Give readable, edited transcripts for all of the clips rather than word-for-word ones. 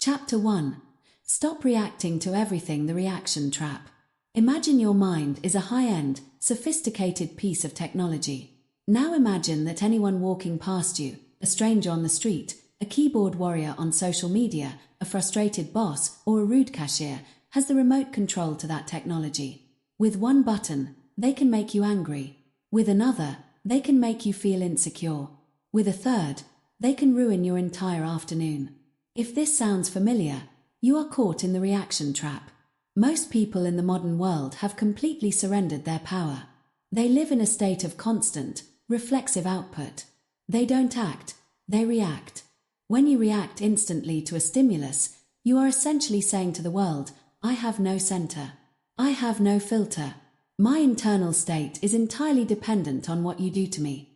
Chapter 1. Stop reacting to everything. The reaction trap. Imagine your mind is a high-end, sophisticated piece of technology. Now imagine that anyone walking past you, a stranger on the street, a keyboard warrior on social media, a frustrated boss, or a rude cashier, has the remote control to that technology. With one button, they can make you angry. With another, they can make you feel insecure. With a third, they can ruin your entire afternoon. If this sounds familiar, you are caught in the reaction trap. Most people in the modern world have completely surrendered their power. They live in a state of constant, reflexive output. They don't act, they react. When you react instantly to a stimulus, you are essentially saying to the world, I have no center. I have no filter. My internal state is entirely dependent on what you do to me.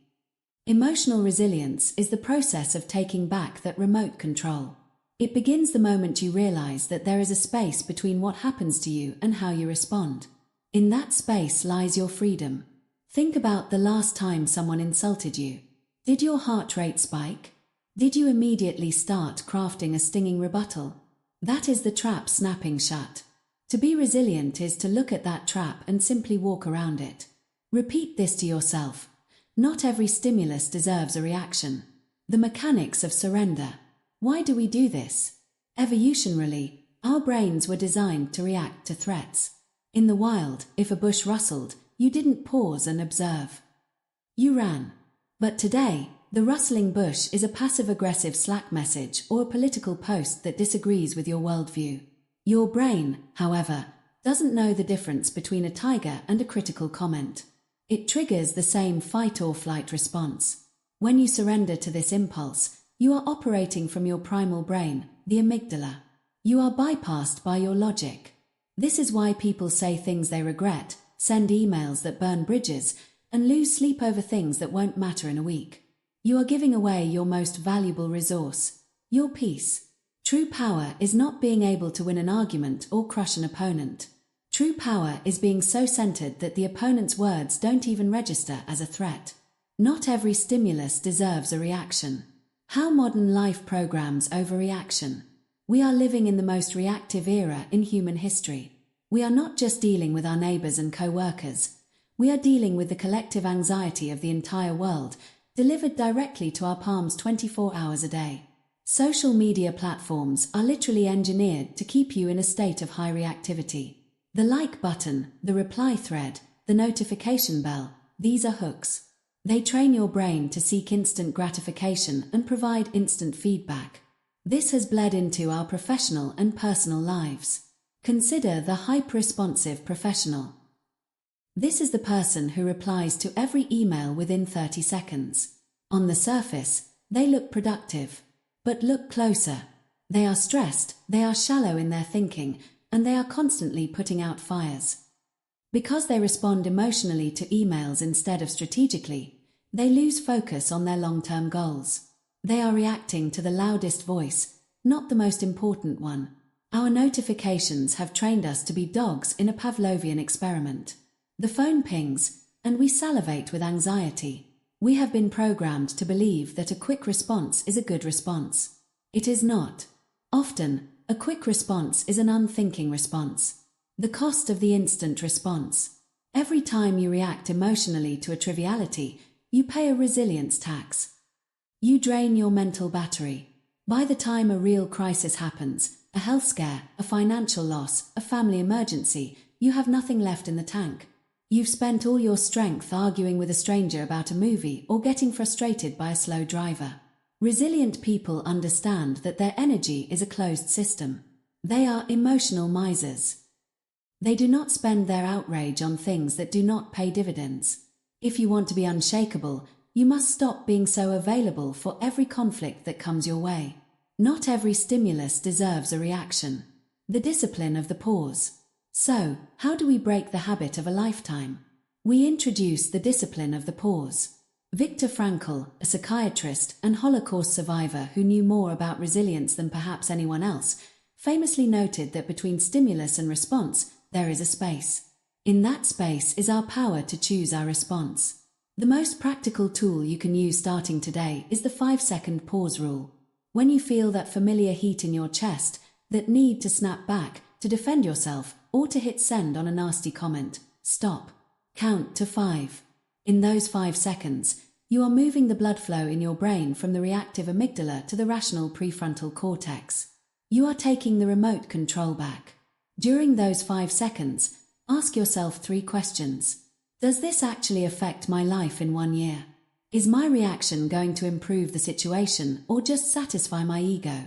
Emotional resilience is the process of taking back that remote control. It begins the moment you realize that there is a space between what happens to you and how you respond. In that space lies your freedom. Think about the last time someone insulted you. Did your heart rate spike? Did you immediately start crafting a stinging rebuttal? That is the trap snapping shut. To be resilient is to look at that trap and simply walk around it. Repeat this to yourself. Not every stimulus deserves a reaction. The mechanics of surrender. Why do we do this? Evolutionarily, our brains were designed to react to threats. In the wild, if a bush rustled, you didn't pause and observe. You ran. But today, the rustling bush is a passive-aggressive Slack message or a political post that disagrees with your worldview. Your brain, however, doesn't know the difference between a tiger and a critical comment. It triggers the same fight-or-flight response. When you surrender to this impulse, you are operating from your primal brain, the amygdala. You are bypassed by your logic. This is why people say things they regret, send emails that burn bridges, and lose sleep over things that won't matter in a week. You are giving away your most valuable resource, your peace. True power is not being able to win an argument or crush an opponent. True power is being so centered that the opponent's words don't even register as a threat. Not every stimulus deserves a reaction. How modern life programs overreaction. We are living in the most reactive era in human history. We are not just dealing with our neighbors and co-workers. We are dealing with the collective anxiety of the entire world, delivered directly to our palms 24 hours a day. Social media platforms are literally engineered to keep you in a state of high reactivity. The like button, the reply thread, the notification bell, these are hooks. They train your brain to seek instant gratification and provide instant feedback. This has bled into our professional and personal lives. Consider the hyper-responsive professional. This is the person who replies to every email within 30 seconds. On the surface, they look productive. But look closer. They are stressed, they are shallow in their thinking, and they are constantly putting out fires. Because they respond emotionally to emails instead of strategically, they lose focus on their long-term goals. They are reacting to the loudest voice, not the most important one. Our notifications have trained us to be dogs in a Pavlovian experiment. The phone pings, and we salivate with anxiety. We have been programmed to believe that a quick response is a good response. It is not. Often, a quick response is an unthinking response. The cost of the instant response. Every time you react emotionally to a triviality, you pay a resilience tax. You drain your mental battery. By the time a real crisis happens, a health scare, a financial loss, a family emergency, you have nothing left in the tank. You've spent all your strength arguing with a stranger about a movie or getting frustrated by a slow driver. Resilient people understand that their energy is a closed system. They are emotional misers. They do not spend their outrage on things that do not pay dividends. If you want to be unshakable, you must stop being so available for every conflict that comes your way. Not every stimulus deserves a reaction. The discipline of the pause. So, how do we break the habit of a lifetime? We introduce the discipline of the pause. Viktor Frankl, a psychiatrist and Holocaust survivor who knew more about resilience than perhaps anyone else, famously noted that between stimulus and response, there is a space. In that space is our power to choose our response. The most practical tool you can use starting today is the 5-second pause rule. When you feel that familiar heat in your chest, that need to snap back, to defend yourself, or to hit send on a nasty comment, stop. Count to 5. In those 5 seconds, you are moving the blood flow in your brain from the reactive amygdala to the rational prefrontal cortex. You are taking the remote control back. During those 5 seconds, ask yourself 3 questions. Does this actually affect my life in 1 year? Is my reaction going to improve the situation or just satisfy my ego?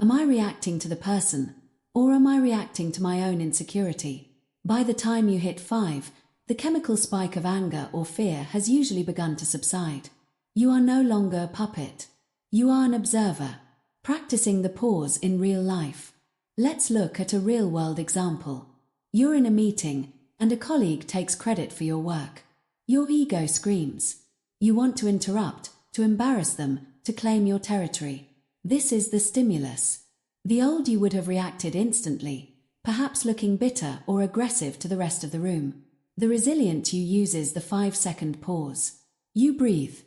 Am I reacting to the person, or am I reacting to my own insecurity? By the time you hit 5, the chemical spike of anger or fear has usually begun to subside. You are no longer a puppet. You are an observer, practicing the pause in real life. Let's look at a real-world example. You're in a meeting, and a colleague takes credit for your work. Your ego screams. You want to interrupt, to embarrass them, to claim your territory. This is the stimulus. The old you would have reacted instantly, perhaps looking bitter or aggressive to the rest of the room. The resilient you uses the 5-second pause. You breathe.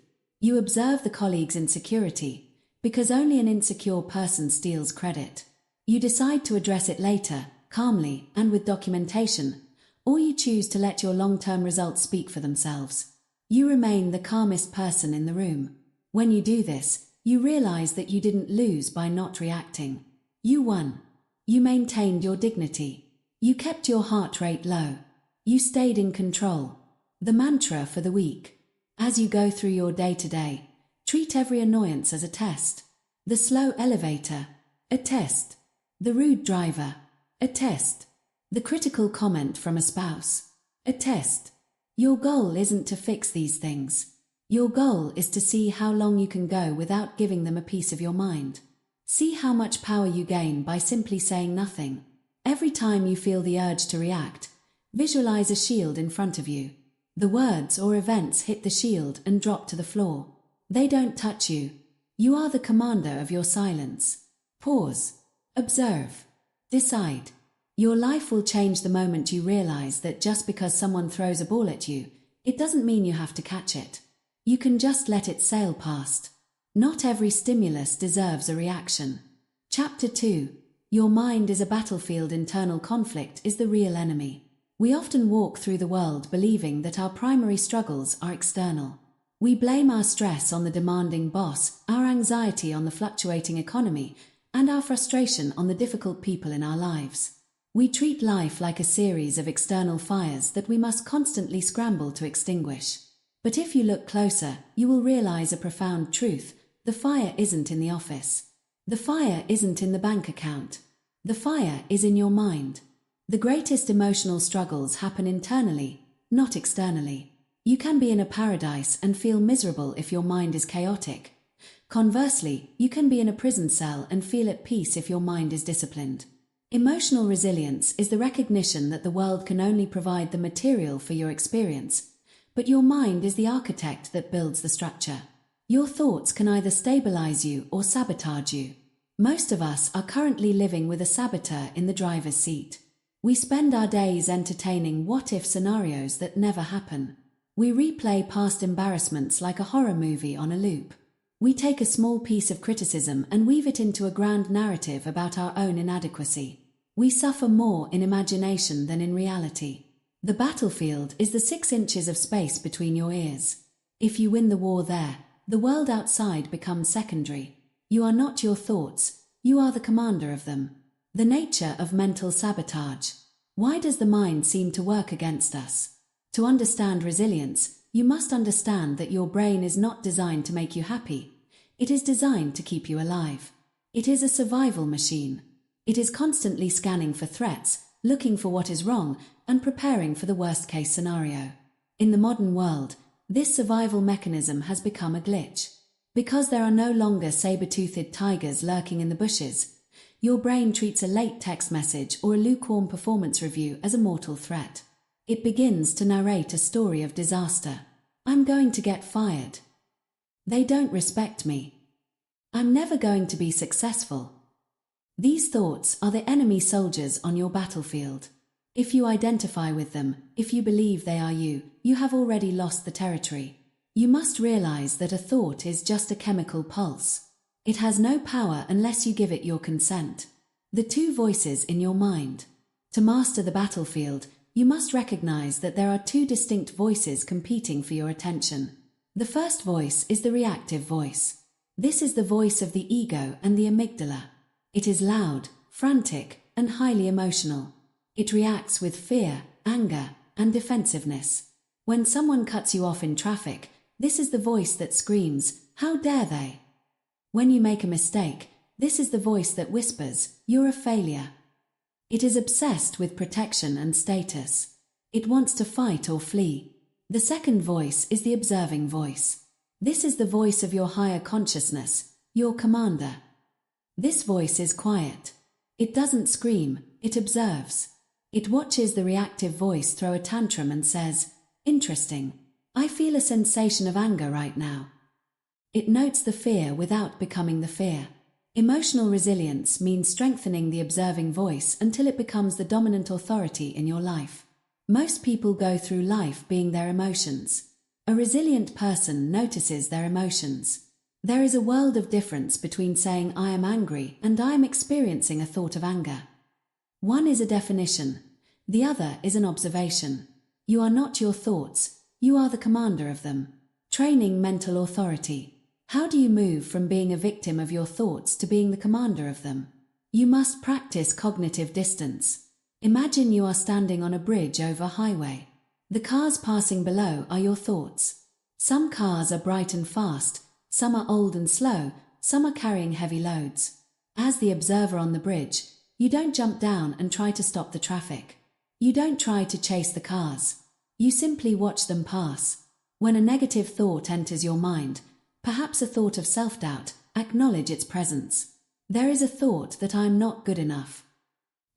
You observe the colleague's insecurity, because only an insecure person steals credit. You decide to address it later, calmly and with documentation, or you choose to let your long-term results speak for themselves. You remain the calmest person in the room. When you do this, you realize that you didn't lose by not reacting. You won. You maintained your dignity. You kept your heart rate low. You stayed in control. The mantra for the week. As you go through your day-to-day, treat every annoyance as a test. The slow elevator, a test. The rude driver, a test. The critical comment from a spouse, a test. Your goal isn't to fix these things. Your goal is to see how long you can go without giving them a piece of your mind. See how much power you gain by simply saying nothing. Every time you feel the urge to react, visualize a shield in front of you. The words or events hit the shield and drop to the floor. They don't touch you. You are the commander of your silence. Pause. Observe. Decide. Your life will change the moment you realize that just because someone throws a ball at you, it doesn't mean you have to catch it. You can just let it sail past. Not every stimulus deserves a reaction. Chapter 2. Your mind is a battlefield. Internal conflict is the real enemy. We often walk through the world believing that our primary struggles are external. We blame our stress on the demanding boss, our anxiety on the fluctuating economy, and our frustration on the difficult people in our lives. We treat life like a series of external fires that we must constantly scramble to extinguish. But if you look closer, you will realize a profound truth. The fire isn't in the office. The fire isn't in the bank account. The fire is in your mind. The greatest emotional struggles happen internally, not externally. You can be in a paradise and feel miserable if your mind is chaotic. Conversely, you can be in a prison cell and feel at peace if your mind is disciplined. Emotional resilience is the recognition that the world can only provide the material for your experience, but your mind is the architect that builds the structure. Your thoughts can either stabilize you or sabotage you. Most of us are currently living with a saboteur in the driver's seat. We spend our days entertaining what-if scenarios that never happen. We replay past embarrassments like a horror movie on a loop. We take a small piece of criticism and weave it into a grand narrative about our own inadequacy. We suffer more in imagination than in reality. The battlefield is the 6 inches of space between your ears. If you win the war there, the world outside becomes secondary. You are not your thoughts, you are the commander of them. The nature of mental sabotage. Why does the mind seem to work against us? To understand resilience, you must understand that your brain is not designed to make you happy. It is designed to keep you alive. It is a survival machine. It is constantly scanning for threats, looking for what is wrong, and preparing for the worst-case scenario. In the modern world, this survival mechanism has become a glitch. Because there are no longer saber-toothed tigers lurking in the bushes, your brain treats a late text message or a lukewarm performance review as a mortal threat. It begins to narrate a story of disaster. I'm going to get fired. They don't respect me. I'm never going to be successful. These thoughts are the enemy soldiers on your battlefield. If you identify with them, if you believe they are you, you have already lost the territory. You must realize that a thought is just a chemical pulse. It has no power unless you give it your consent. The two voices in your mind. To master the battlefield, you must recognize that there are two distinct voices competing for your attention. The first voice is the reactive voice. This is the voice of the ego and the amygdala. It is loud, frantic, and highly emotional. It reacts with fear, anger, and defensiveness. When someone cuts you off in traffic, this is the voice that screams, "How dare they?" When you make a mistake, this is the voice that whispers, "You're a failure." It is obsessed with protection and status. It wants to fight or flee. The second voice is the observing voice. This is the voice of your higher consciousness, your commander. This voice is quiet. It doesn't scream, it observes. It watches the reactive voice throw a tantrum and says, "Interesting. I feel a sensation of anger right now." It notes the fear without becoming the fear. Emotional resilience means strengthening the observing voice until it becomes the dominant authority in your life. Most people go through life being their emotions. A resilient person notices their emotions. There is a world of difference between saying "I am angry" and "I am experiencing a thought of anger." One is a definition. The other is an observation. You are not your thoughts, you are the commander of them. Training mental authority. How do you move from being a victim of your thoughts to being the commander of them? You must practice cognitive distance. Imagine you are standing on a bridge over a highway. The cars passing below are your thoughts. Some cars are bright and fast, some are old and slow, some are carrying heavy loads. As the observer on the bridge, you don't jump down and try to stop the traffic. You don't try to chase the cars. You simply watch them pass. When a negative thought enters your mind, perhaps a thought of self-doubt, acknowledge its presence. There is a thought that I am not good enough.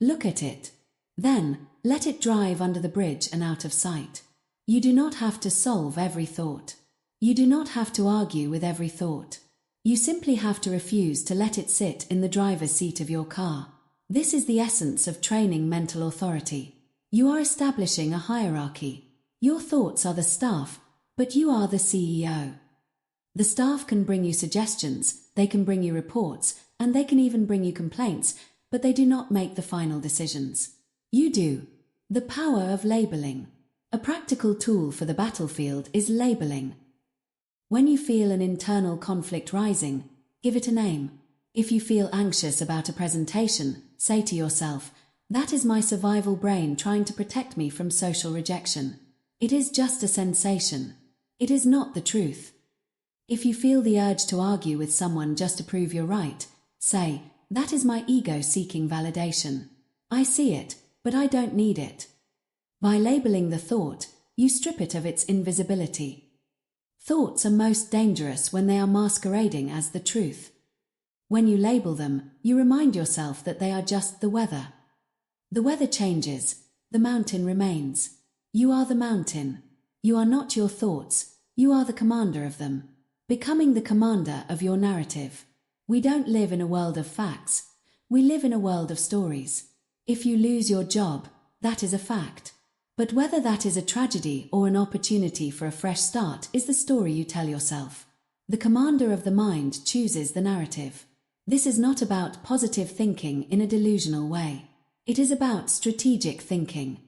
Look at it. Then, let it drive under the bridge and out of sight. You do not have to solve every thought. You do not have to argue with every thought. You simply have to refuse to let it sit in the driver's seat of your car. This is the essence of training mental authority. You are establishing a hierarchy. Your thoughts are the staff, but you are the CEO. The staff can bring you suggestions, they can bring you reports, and they can even bring you complaints, but they do not make the final decisions. You do. The power of labeling. A practical tool for the battlefield is labeling. When you feel an internal conflict rising, give it a name. If you feel anxious about a presentation, say to yourself, "That is my survival brain trying to protect me from social rejection." It is just a sensation. It is not the truth. If you feel the urge to argue with someone just to prove you're right, say, "That is my ego seeking validation. I see it, but I don't need it." By labeling the thought, you strip it of its invisibility. Thoughts are most dangerous when they are masquerading as the truth. When you label them, you remind yourself that they are just the weather. The weather changes, the mountain remains. You are the mountain. You are not your thoughts, you are the commander of them. Becoming the commander of your narrative. We don't live in a world of facts, we live in a world of stories. If you lose your job, that is a fact. But whether that is a tragedy or an opportunity for a fresh start is the story you tell yourself. The commander of the mind chooses the narrative. This is not about positive thinking in a delusional way. It is about strategic thinking.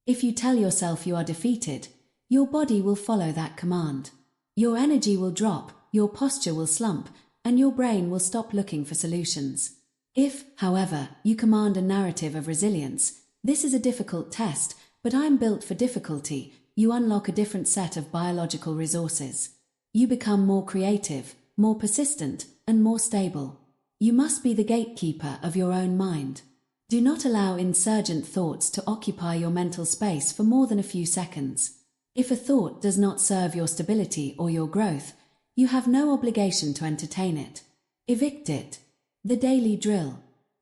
If you tell yourself you are defeated, your body will follow that command. Your energy will drop, your posture will slump, and your brain will stop looking for solutions. If, however, you command a narrative of resilience, "This is a difficult test, but I am built for difficulty," you unlock a different set of biological resources. You become more creative, more persistent, and more stable. You must be the gatekeeper of your own mind. Do not allow insurgent thoughts to occupy your mental space for more than a few seconds. If a thought does not serve your stability or your growth, you have no obligation to entertain it. Evict it. The daily drill.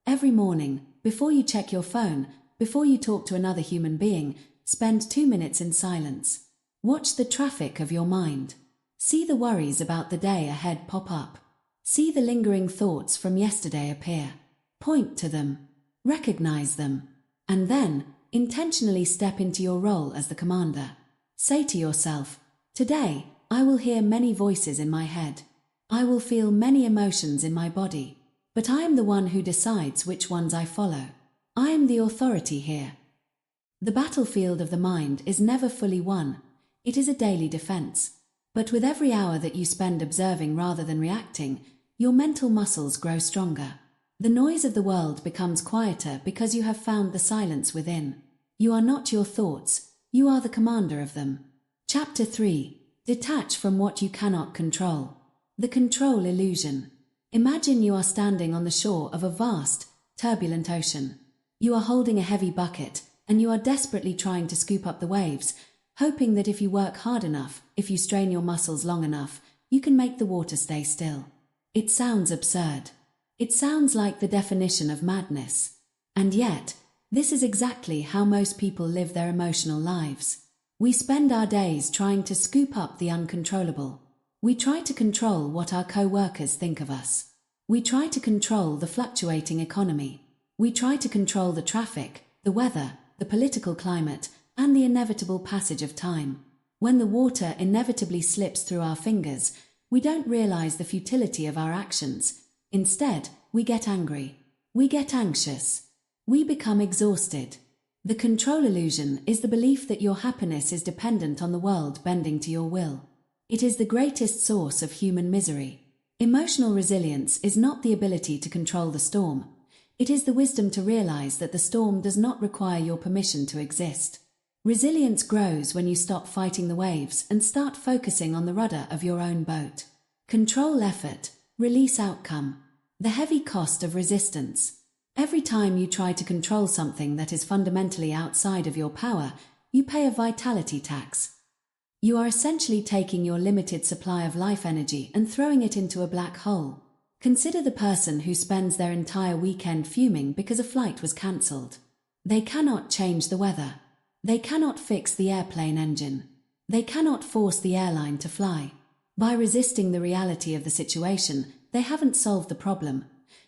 Every morning, before you check your phone, before you talk to another human being, spend 2 minutes in silence. Watch the traffic of your mind. See the worries about the day ahead pop up. See the lingering thoughts from yesterday appear. Point to them. Recognize them. And then, intentionally step into your role as the commander. Say to yourself, "Today, I will hear many voices in my head. I will feel many emotions in my body, but I am the one who decides which ones I follow. I am the authority here. The battlefield of the mind is never fully won. It is a daily defense. But with every hour that you spend observing rather than reacting, your mental muscles grow stronger. The noise of the world becomes quieter because you have found the silence within. You are not your thoughts, you are the commander of them. Chapter 3. Detach from what you cannot control. The control illusion. Imagine you are standing on the shore of a vast, turbulent ocean. You are holding a heavy bucket, and you are desperately trying to scoop up the waves, hoping that if you work hard enough, if you strain your muscles long enough, you can make the water stay still. It sounds absurd. It sounds like the definition of madness. And yet, this is exactly how most people live their emotional lives. We spend our days trying to scoop up the uncontrollable. We try to control what our co-workers think of us. We try to control the fluctuating economy. We try to control the traffic, the weather, the political climate, and the inevitable passage of time. When the water inevitably slips through our fingers, we don't realize the futility of our actions. Instead, we get angry. We get anxious. We become exhausted. The control illusion is the belief that your happiness is dependent on the world bending to your will. It is the greatest source of human misery. Emotional resilience is not the ability to control the storm. It is the wisdom to realize that the storm does not require your permission to exist. Resilience grows when you stop fighting the waves and start focusing on the rudder of your own boat. Control effort, release outcome. The heavy cost of resistance. Every time you try to control something that is fundamentally outside of your power, you pay a vitality tax. You are essentially taking your limited supply of life energy and throwing it into a black hole. Consider the person who spends their entire weekend fuming because a flight was cancelled. They cannot change the weather. They cannot fix the airplane engine. They cannot force the airline to fly. By resisting the reality of the situation, they haven't solved the problem.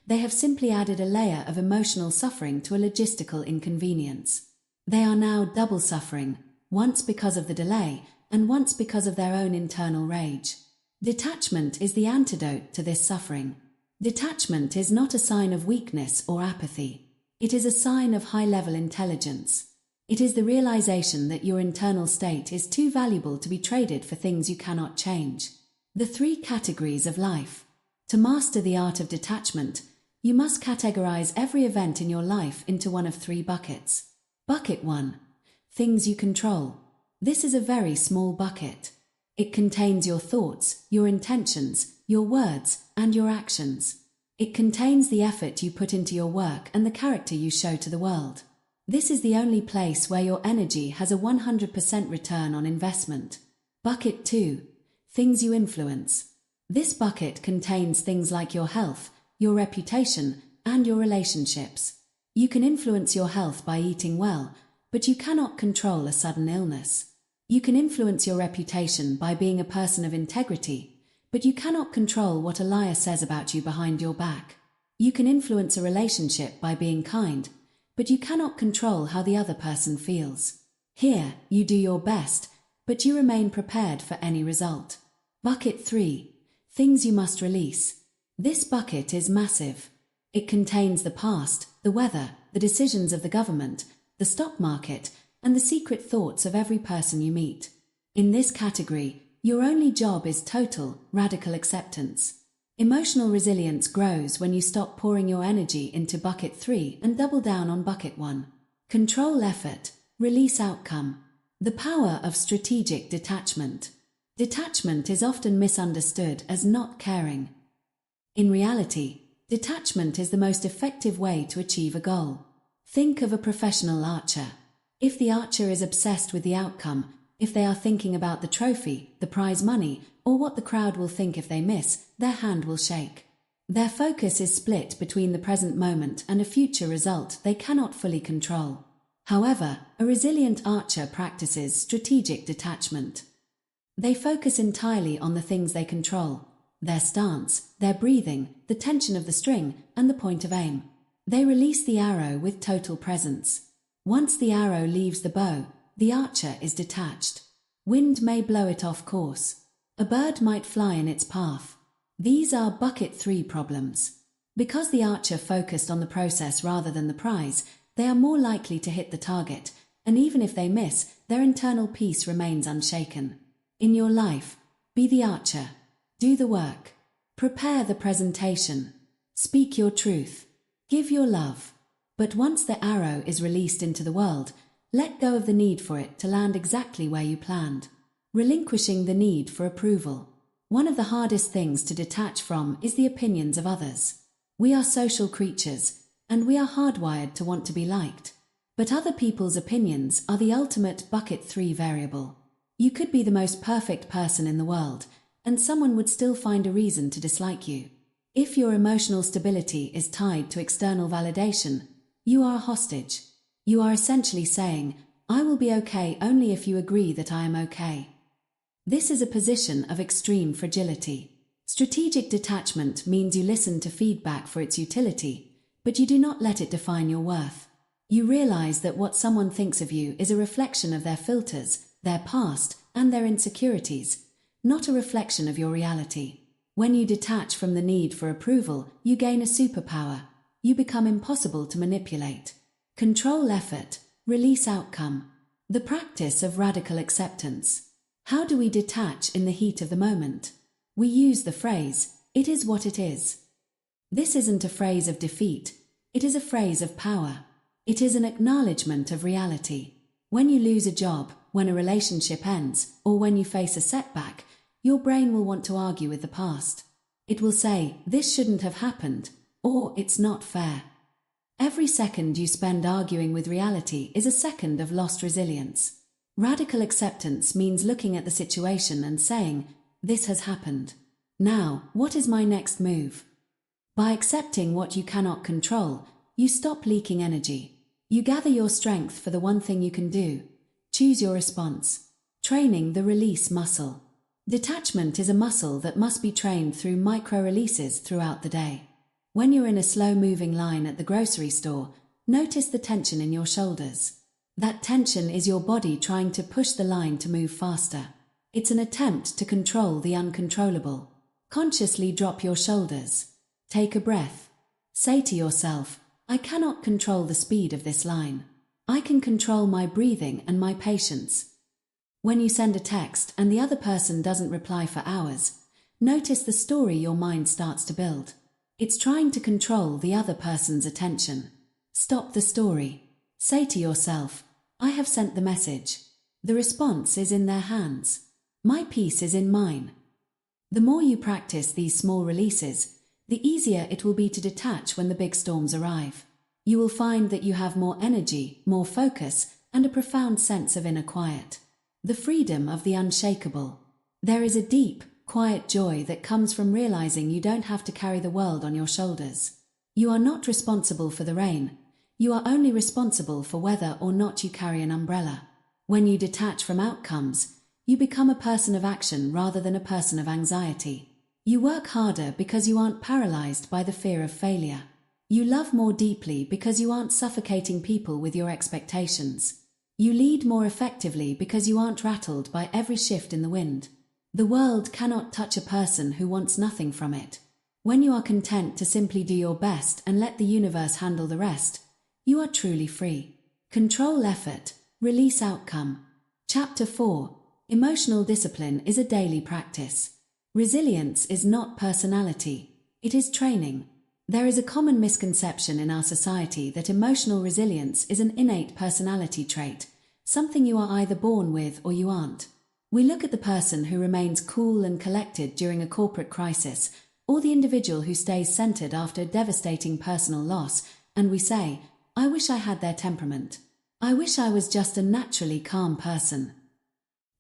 They have simply added a layer of emotional suffering to a logistical inconvenience. They are now double suffering, once because of the delay, and once because of their own internal rage. Detachment is the antidote to this suffering. Detachment is not a sign of weakness or apathy. It is a sign of high-level intelligence. It is the realization that your internal state is too valuable to be traded for things you cannot change. The 3 categories of life. To master the art of detachment, you must categorize every event in your life into one of 3 buckets. Bucket 1. Things you control. This is a very small bucket. It contains your thoughts, your intentions, your words, and your actions. It contains the effort you put into your work and the character you show to the world. This is the only place where your energy has a 100% return on investment. Bucket 2. Things you influence. This bucket contains things like your health, your reputation, and your relationships. You can influence your health by eating well, but you cannot control a sudden illness. You can influence your reputation by being a person of integrity, but you cannot control what a liar says about you behind your back. You can influence a relationship by being kind, but you cannot control how the other person feels. Here, you do your best, but you remain prepared for any result. Bucket 3. Things you must release. This bucket is massive. It contains the past, the weather, the decisions of the government, the stock market, and the secret thoughts of every person you meet. In this category, your only job is total, radical acceptance. Emotional resilience grows when you stop pouring your energy into bucket 3 and double down on bucket 1. Control effort, release outcome. The power of strategic detachment. Detachment is often misunderstood as not caring. In reality, detachment is the most effective way to achieve a goal. Think of a professional archer. If the archer is obsessed with the outcome, if they are thinking about the trophy, the prize money, or what the crowd will think if they miss, their hand will shake. Their focus is split between the present moment and a future result they cannot fully control. However, a resilient archer practices strategic detachment. They focus entirely on the things they control: their stance, their breathing, the tension of the string, and the point of aim. They release the arrow with total presence. Once the arrow leaves the bow, the archer is detached. Wind may blow it off course. A bird might fly in its path. These are bucket 3 problems. Because the archer focused on the process rather than the prize, they are more likely to hit the target, and even if they miss, their internal peace remains unshaken. In your life, be the archer. Do the work. Prepare the presentation. Speak your truth. Give your love. But once the arrow is released into the world, let go of the need for it to land exactly where you planned. Relinquishing the need for approval. One of the hardest things to detach from is the opinions of others. We are social creatures, and we are hardwired to want to be liked. But other people's opinions are the ultimate bucket 3 variable. You could be the most perfect person in the world, and someone would still find a reason to dislike you. If your emotional stability is tied to external validation, you are a hostage. You are essentially saying, I will be okay only if you agree that I am okay. This is a position of extreme fragility. Strategic detachment means you listen to feedback for its utility, but you do not let it define your worth. You realize that what someone thinks of you is a reflection of their filters, their past, and their insecurities, not a reflection of your reality. When you detach from the need for approval, you gain a superpower. You become impossible to manipulate. Control effort, release outcome. The practice of radical acceptance. How do we detach in the heat of the moment? We use the phrase, "It is what it is." This isn't a phrase of defeat, it is a phrase of power. It is an acknowledgement of reality. When you lose a job, when a relationship ends, or when you face a setback, your brain will want to argue with the past. It will say, "This shouldn't have happened," or "It's not fair." Every second you spend arguing with reality is a second of lost resilience. Radical acceptance means looking at the situation and saying, "This has happened. Now, what is my next move?" By accepting what you cannot control, you stop leaking energy. You gather your strength for the one thing you can do. Choose your response. Training the release muscle. Detachment is a muscle that must be trained through micro-releases throughout the day. When you're in a slow-moving line at the grocery store, notice the tension in your shoulders. That tension is your body trying to push the line to move faster. It's an attempt to control the uncontrollable. Consciously drop your shoulders. Take a breath. Say to yourself, "I cannot control the speed of this line. I can control my breathing and my patience." When you send a text and the other person doesn't reply for hours, notice the story your mind starts to build. It's trying to control the other person's attention. Stop the story. Say to yourself, "I have sent the message. The response is in their hands. My peace is in mine." The more you practice these small releases, the easier it will be to detach when the big storms arrive. You will find that you have more energy, more focus, and a profound sense of inner quiet. The freedom of the unshakable. There is a deep, quiet joy that comes from realizing you don't have to carry the world on your shoulders. You are not responsible for the rain. You are only responsible for whether or not you carry an umbrella. When you detach from outcomes, you become a person of action rather than a person of anxiety. You work harder because you aren't paralyzed by the fear of failure. You love more deeply because you aren't suffocating people with your expectations. You lead more effectively because you aren't rattled by every shift in the wind. The world cannot touch a person who wants nothing from it. When you are content to simply do your best and let the universe handle the rest, you are truly free. Control effort, release outcome. Chapter 4. Emotional discipline is a daily practice. Resilience is not personality, it is training. There is a common misconception in our society that emotional resilience is an innate personality trait, something you are either born with or you aren't. We look at the person who remains cool and collected during a corporate crisis, or the individual who stays centered after a devastating personal loss, and we say, "I wish I had their temperament. I wish I was just a naturally calm person."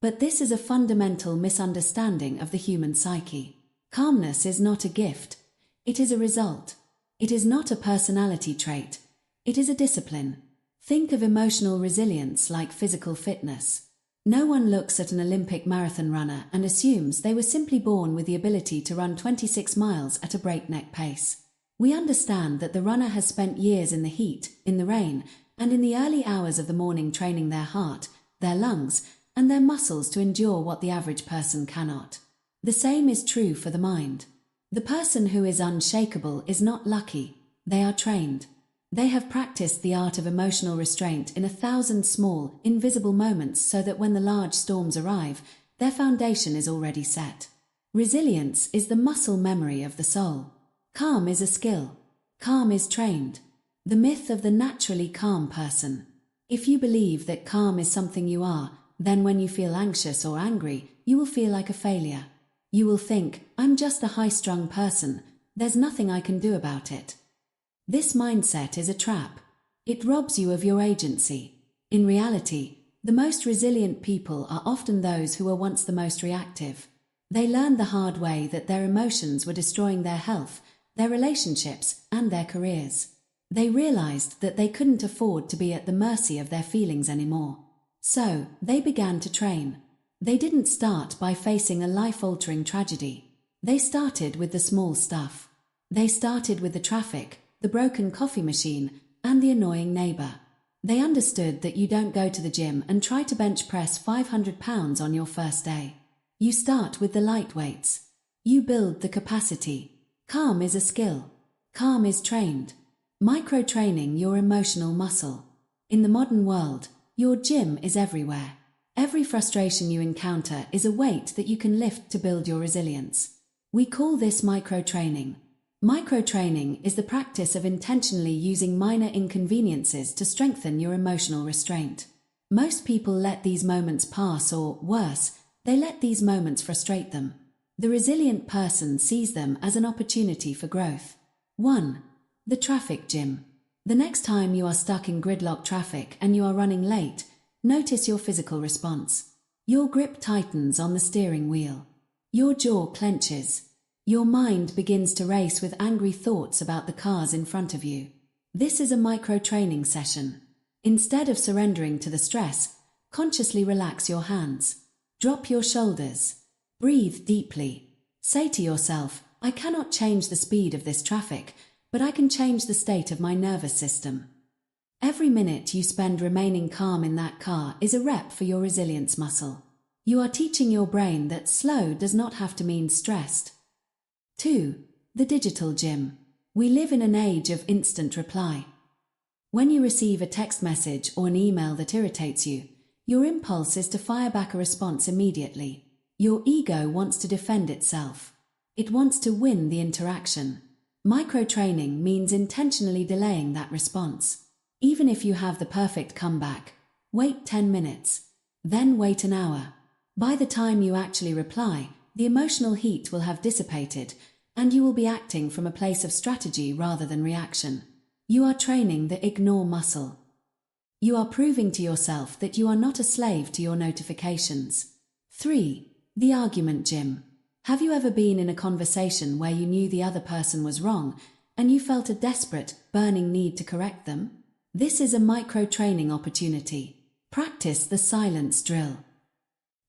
But this is a fundamental misunderstanding of the human psyche. Calmness is not a gift. It is a result. It is not a personality trait. It is a discipline. Think of emotional resilience like physical fitness. No one looks at an Olympic marathon runner and assumes they were simply born with the ability to run 26 miles at a breakneck pace. We understand that the runner has spent years in the heat, in the rain, and in the early hours of the morning training their heart, their lungs, and their muscles to endure what the average person cannot. The same is true for the mind. The person who is unshakable is not lucky, they are trained. They have practiced the art of emotional restraint in 1,000 small, invisible moments so that when the large storms arrive, their foundation is already set. Resilience is the muscle memory of the soul. Calm is a skill. Calm is trained. The myth of the naturally calm person. If you believe that calm is something you are, then when you feel anxious or angry, you will feel like a failure. You will think, I'm just a high-strung person, there's nothing I can do about it. This mindset is a trap. It robs you of your agency. In reality, the most resilient people are often those who were once the most reactive. They learned the hard way that their emotions were destroying their health, their relationships, and their careers. They realized that they couldn't afford to be at the mercy of their feelings anymore. So, they began to train. They didn't start by facing a life-altering tragedy. They started with the small stuff. They started with the traffic, the broken coffee machine, and the annoying neighbor. They understood that you don't go to the gym and try to bench press 500 pounds on your first day. You start with the light weights. You build the capacity. Calm is a skill. Calm is trained. Micro-training your emotional muscle. In the modern world, your gym is everywhere. Every frustration you encounter is a weight that you can lift to build your resilience. We call this micro-training. Micro-training is the practice of intentionally using minor inconveniences to strengthen your emotional restraint. Most people let these moments pass, or worse, they let these moments frustrate them. The resilient person sees them as an opportunity for growth. 1. The traffic gym. The next time you are stuck in gridlock traffic and you are running late, notice your physical response. Your grip tightens on the steering wheel. Your jaw clenches. Your mind begins to race with angry thoughts about the cars in front of you. This is a micro-training session. Instead of surrendering to the stress, consciously relax your hands. Drop your shoulders. Breathe deeply. Say to yourself, I cannot change the speed of this traffic, but I can change the state of my nervous system. Every minute you spend remaining calm in that car is a rep for your resilience muscle. You are teaching your brain that slow does not have to mean stressed. 2. The digital gym. We live in an age of instant reply. When you receive a text message or an email that irritates you, your impulse is to fire back a response immediately. Your ego wants to defend itself. It wants to win the interaction. Micro-training means intentionally delaying that response. Even if you have the perfect comeback, wait 10 minutes. Then wait an hour. By the time you actually reply, the emotional heat will have dissipated, and you will be acting from a place of strategy rather than reaction. You are training the ignore muscle. You are proving to yourself that you are not a slave to your notifications. 3. The argument gym. Have you ever been in a conversation where you knew the other person was wrong, and you felt a desperate, burning need to correct them? This is a micro-training opportunity. Practice the silence drill.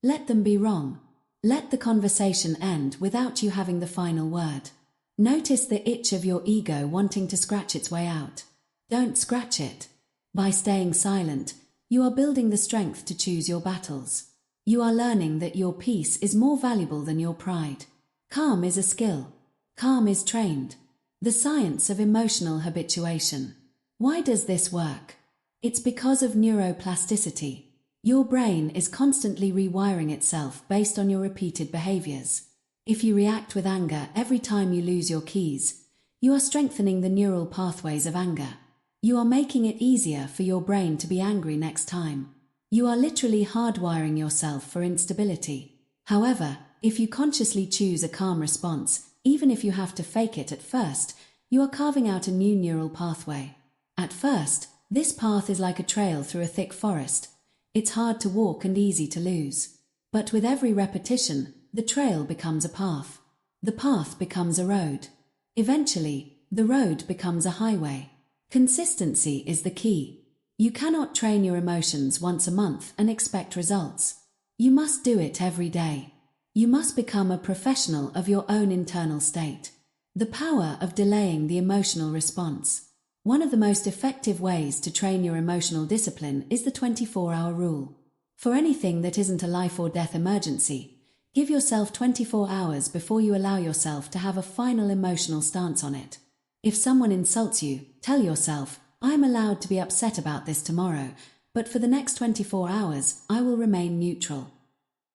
Let them be wrong. Let the conversation end without you having the final word. Notice the itch of your ego wanting to scratch its way out. Don't scratch it. By staying silent, you are building the strength to choose your battles. You are learning that your peace is more valuable than your pride. Calm is a skill. Calm is trained. The science of emotional habituation. Why does this work? It's because of neuroplasticity. Your brain is constantly rewiring itself based on your repeated behaviors. If you react with anger every time you lose your keys, you are strengthening the neural pathways of anger. You are making it easier for your brain to be angry next time. You are literally hardwiring yourself for instability. However, if you consciously choose a calm response, even if you have to fake it at first, you are carving out a new neural pathway. At first, this path is like a trail through a thick forest. It's hard to walk and easy to lose. But with every repetition, the trail becomes a path. The path becomes a road. Eventually, the road becomes a highway. Consistency is the key. You cannot train your emotions once a month and expect results. You must do it every day. You must become a professional of your own internal state. The power of delaying the emotional response. One of the most effective ways to train your emotional discipline is the 24-hour rule. For anything that isn't a life or death emergency, Give yourself 24 hours before you allow yourself to have a final emotional stance on it. If someone insults you, tell yourself, I am allowed to be upset about this tomorrow, but for the next 24 hours, I will remain neutral.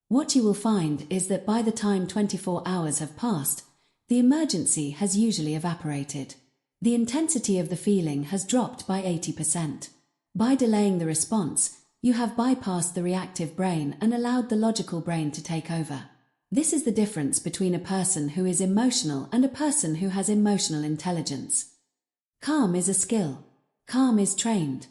What you will find is that by the time 24 hours have passed, the emergency has usually evaporated. The intensity of the feeling has dropped by 80%. By delaying the response, you have bypassed the reactive brain and allowed the logical brain to take over. This is the difference between a person who is emotional and a person who has emotional intelligence. Calm is a skill. Calm is trained.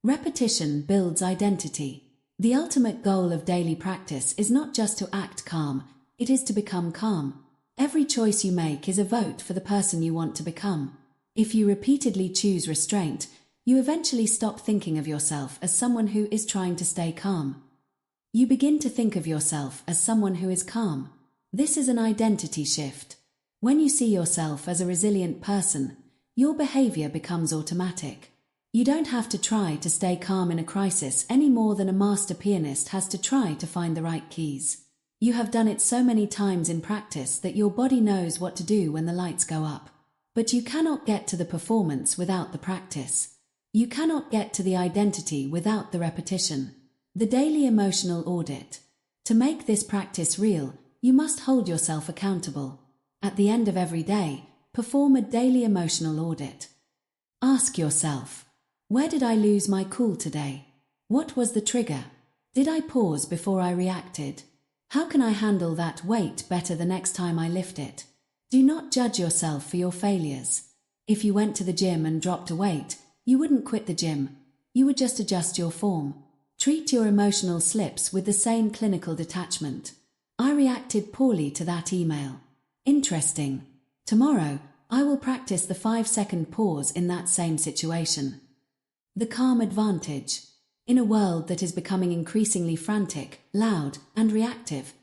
Repetition builds identity. The ultimate goal of daily practice is not just to act calm, it is to become calm. Every choice you make is a vote for the person you want to become. If you repeatedly choose restraint, you eventually stop thinking of yourself as someone who is trying to stay calm. You begin to think of yourself as someone who is calm. This is an identity shift. When you see yourself as a resilient person, your behavior becomes automatic. You don't have to try to stay calm in a crisis any more than a master pianist has to try to find the right keys. You have done it so many times in practice that your body knows what to do when the lights go up. But you cannot get to the performance without the practice. You cannot get to the identity without the repetition. The daily emotional audit. To make this practice real, you must hold yourself accountable. At the end of every day, perform a daily emotional audit. Ask yourself, where did I lose my cool today? What was the trigger? Did I pause before I reacted? How can I handle that weight better the next time I lift it? Do not judge yourself for your failures. If you went to the gym and dropped a weight, you wouldn't quit the gym. You would just adjust your form. Treat your emotional slips with the same clinical detachment. I reacted poorly to that email. Interesting. Tomorrow, I will practice the 5-second pause in that same situation. The calm advantage. In a world that is becoming increasingly frantic, loud, and reactive,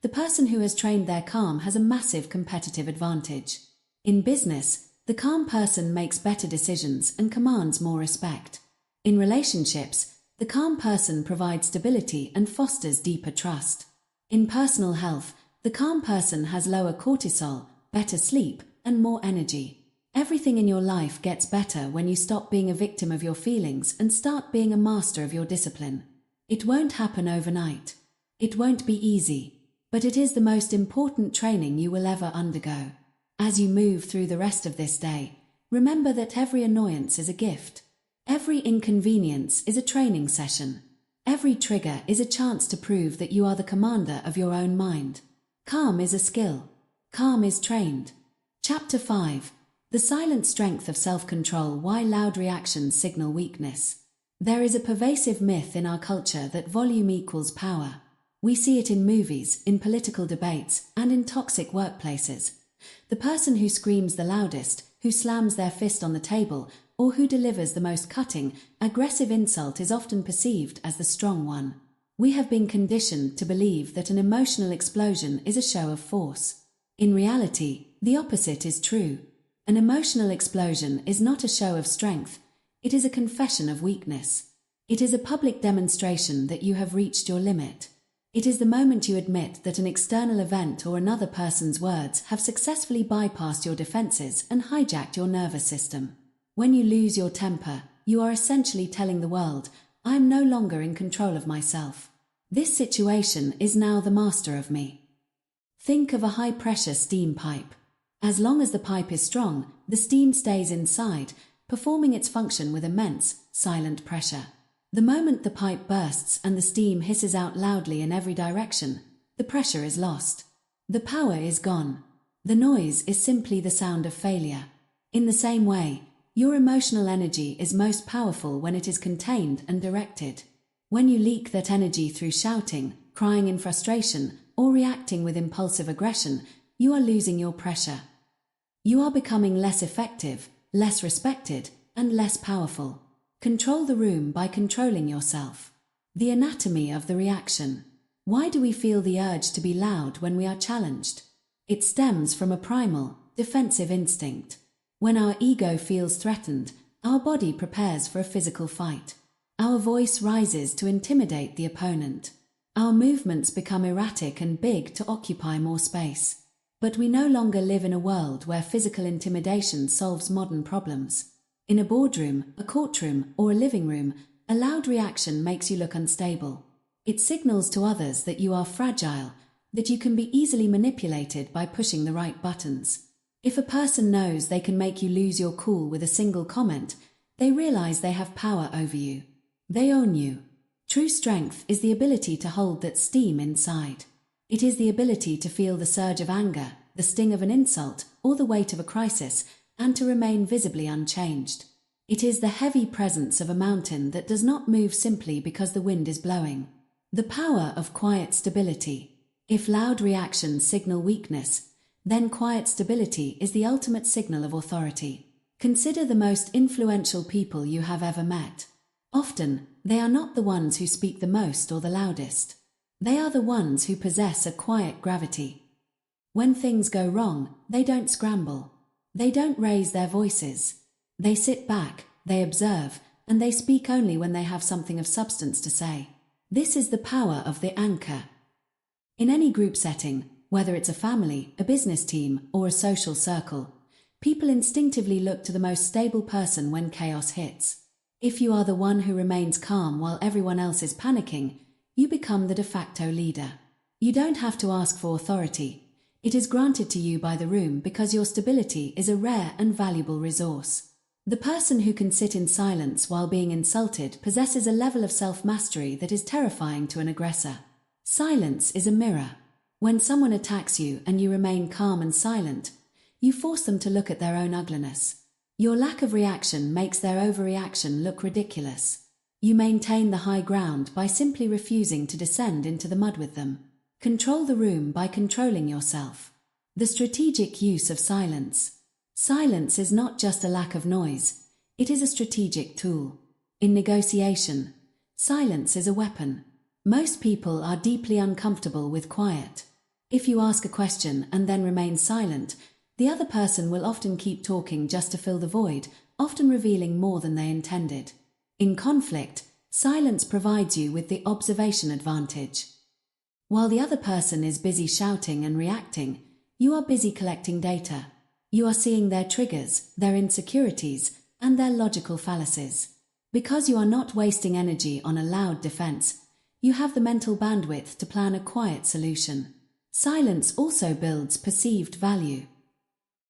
the person who has trained their calm has a massive competitive advantage. In business, the calm person makes better decisions and commands more respect. In relationships, the calm person provides stability and fosters deeper trust. In personal health, the calm person has lower cortisol, better sleep, and more energy. Everything in your life gets better when you stop being a victim of your feelings and start being a master of your discipline. It won't happen overnight. It won't be easy, but it is the most important training you will ever undergo. As you move through the rest of this day, remember that every annoyance is a gift. Every inconvenience is a training session. Every trigger is a chance to prove that you are the commander of your own mind. Calm is a skill. Calm is trained. Chapter 5. The silent strength of self-control. Why loud reactions signal weakness. There is a pervasive myth in our culture that volume equals power. We see it in movies, in political debates, and in toxic workplaces. The person who screams the loudest, who slams their fist on the table, or who delivers the most cutting, aggressive insult is often perceived as the strong one. We have been conditioned to believe that an emotional explosion is a show of force. In reality, the opposite is true. An emotional explosion is not a show of strength, it is a confession of weakness. It is a public demonstration that you have reached your limit. It is the moment you admit that an external event or another person's words have successfully bypassed your defenses and hijacked your nervous system. When you lose your temper, you are essentially telling the world, I am no longer in control of myself. This situation is now the master of me. Think of a high-pressure steam pipe. As long as the pipe is strong, the steam stays inside, performing its function with immense, silent pressure. The moment the pipe bursts and the steam hisses out loudly in every direction, the pressure is lost. The power is gone. The noise is simply the sound of failure. In the same way, your emotional energy is most powerful when it is contained and directed. When you leak that energy through shouting, crying in frustration, or reacting with impulsive aggression, you are losing your pressure. You are becoming less effective, less respected, and less powerful. Control the room by controlling yourself. The anatomy of the reaction. Why do we feel the urge to be loud when we are challenged? It stems from a primal, defensive instinct. When our ego feels threatened, our body prepares for a physical fight. Our voice rises to intimidate the opponent. Our movements become erratic and big to occupy more space. But we no longer live in a world where physical intimidation solves modern problems. In a boardroom, a courtroom, or a living room, a loud reaction makes you look unstable. It signals to others that you are fragile, that you can be easily manipulated by pushing the right buttons. If a person knows they can make you lose your cool with a single comment, they realize they have power over you. They own you. True strength is the ability to hold that steam inside. It is the ability to feel the surge of anger, the sting of an insult, or the weight of a crisis, and to remain visibly unchanged. It is the heavy presence of a mountain that does not move simply because the wind is blowing. The power of quiet stability. If loud reactions signal weakness, then quiet stability is the ultimate signal of authority. Consider the most influential people you have ever met. Often, they are not the ones who speak the most or the loudest. They are the ones who possess a quiet gravity. When things go wrong, they don't scramble. They don't raise their voices. They sit back, they observe, and they speak only when they have something of substance to say. This is the power of the anchor. In any group setting, whether it's a family, a business team, or a social circle, people instinctively look to the most stable person when chaos hits. If you are the one who remains calm while everyone else is panicking, you become the de facto leader. You don't have to ask for authority. It is granted to you by the room because your stability is a rare and valuable resource. The person who can sit in silence while being insulted possesses a level of self-mastery that is terrifying to an aggressor. Silence is a mirror. When someone attacks you and you remain calm and silent, you force them to look at their own ugliness. Your lack of reaction makes their overreaction look ridiculous. You maintain the high ground by simply refusing to descend into the mud with them. Control the room by controlling yourself. The strategic use of silence. Silence is not just a lack of noise, it is a strategic tool. In negotiation, silence is a weapon. Most people are deeply uncomfortable with quiet. If you ask a question and then remain silent, the other person will often keep talking just to fill the void, often revealing more than they intended. In conflict, silence provides you with the observation advantage. While the other person is busy shouting and reacting, you are busy collecting data. You are seeing their triggers, their insecurities, and their logical fallacies. Because you are not wasting energy on a loud defense, you have the mental bandwidth to plan a quiet solution. Silence also builds perceived value.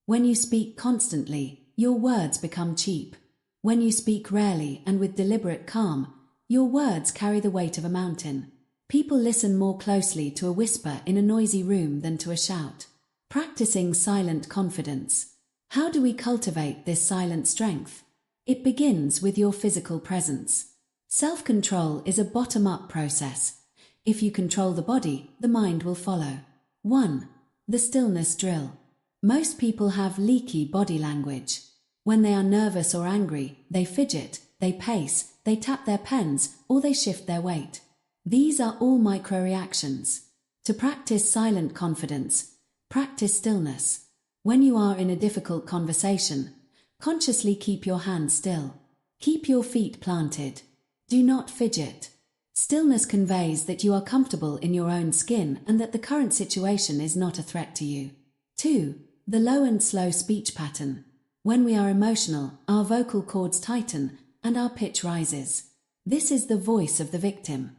When you speak constantly, your words become cheap. When you speak rarely and with deliberate calm, your words carry the weight of a mountain. People listen more closely to a whisper in a noisy room than to a shout. Practicing silent confidence. How do we cultivate this silent strength? It begins with your physical presence. Self-control is a bottom-up process. If you control the body, the mind will follow. 1. The stillness drill. Most people have leaky body language. When they are nervous or angry, they fidget, they pace, they tap their pens, or they shift their weight. These are all micro-reactions. To practice silent confidence, practice stillness. When you are in a difficult conversation, consciously keep your hands still. Keep your feet planted. Do not fidget. Stillness conveys that you are comfortable in your own skin and that the current situation is not a threat to you. 2. The low and slow speech pattern. When we are emotional, our vocal cords tighten and our pitch rises. This is the voice of the victim.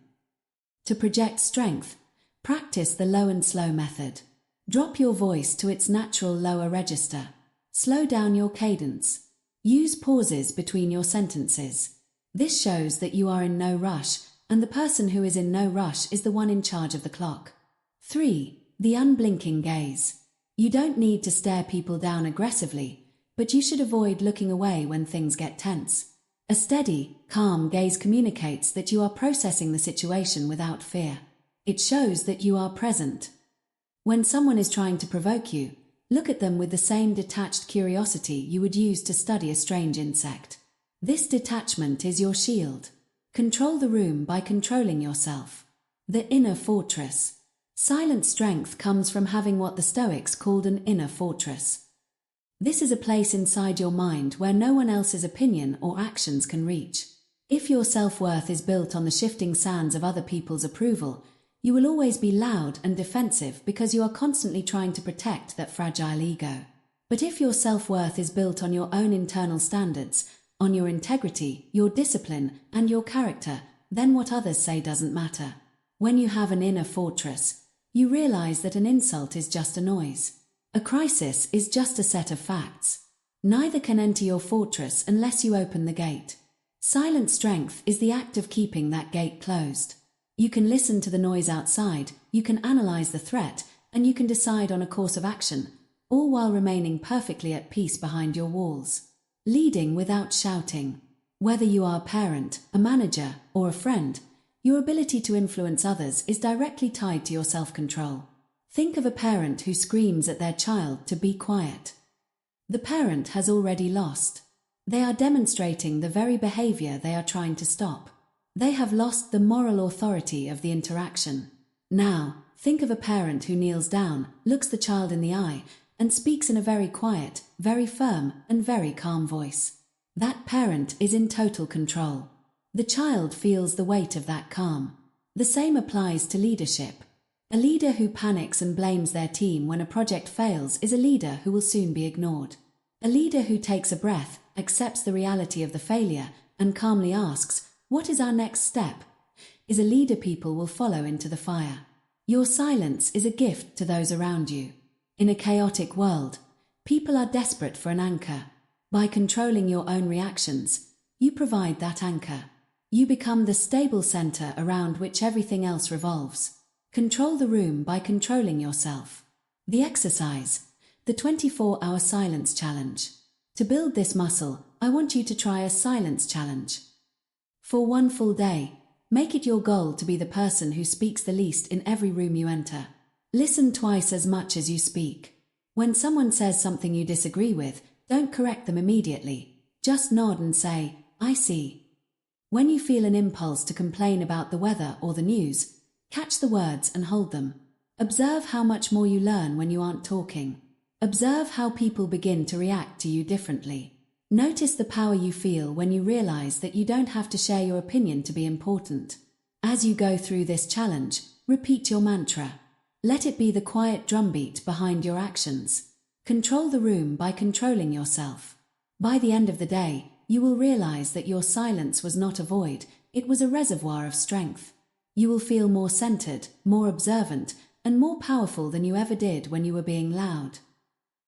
To project strength, practice the low and slow method. Drop your voice to its natural lower register. Slow down your cadence. Use pauses between your sentences. This shows that you are in no rush, and the person who is in no rush is the one in charge of the clock. 3. The unblinking gaze. You don't need to stare people down aggressively, but you should avoid looking away when things get tense. A steady, calm gaze communicates that you are processing the situation without fear. It shows that you are present. When someone is trying to provoke you, look at them with the same detached curiosity you would use to study a strange insect. This detachment is your shield. Control the room by controlling yourself. The inner fortress. Silent strength comes from having what the Stoics called an inner fortress. This is a place inside your mind where no one else's opinion or actions can reach. If your self-worth is built on the shifting sands of other people's approval, You will always be loud and defensive because you are constantly trying to protect that fragile ego. But if your self-worth is built on your own internal standards, on your integrity, your discipline, and your character, then what others say doesn't matter. When you have an inner fortress, you realize that an insult is just a noise. A crisis is just a set of facts. Neither can enter your fortress unless you open the gate. Silent strength is the act of keeping that gate closed. You can listen to the noise outside, you can analyze the threat, and you can decide on a course of action, all while remaining perfectly at peace behind your walls. Leading without shouting. Whether you are a parent, a manager, or a friend, your ability to influence others is directly tied to your self-control. Think of a parent who screams at their child to be quiet. The parent has already lost. They are demonstrating the very behavior they are trying to stop. They have lost the moral authority of the interaction. Now, think of a parent who kneels down, looks the child in the eye, and speaks in a very quiet, very firm, and very calm voice. That parent is in total control. The child feels the weight of that calm. The same applies to leadership. A leader who panics and blames their team when a project fails is a leader who will soon be ignored. A leader who takes a breath, accepts the reality of the failure, and calmly asks, "What is our next step?" is a leader people will follow into the fire. Your silence is a gift to those around you. In a chaotic world, people are desperate for an anchor. By controlling your own reactions, you provide that anchor. You become the stable center around which everything else revolves. Control the room by controlling yourself. The exercise, the 24-hour silence challenge. To build this muscle, I want you to try a silence challenge. For one full day, make it your goal to be the person who speaks the least in every room you enter. Listen twice as much as you speak. When someone says something you disagree with, don't correct them immediately. Just nod and say, "I see." When you feel an impulse to complain about the weather or the news, catch the words and hold them. Observe how much more you learn when you aren't talking. Observe how people begin to react to you differently. Notice the power you feel when you realize that you don't have to share your opinion to be important. As you go through this challenge, repeat your mantra. Let it be the quiet drumbeat behind your actions. Control the room by controlling yourself. By the end of the day, you will realize that your silence was not a void, it was a reservoir of strength. You will feel more centered, more observant, and more powerful than you ever did when you were being loud.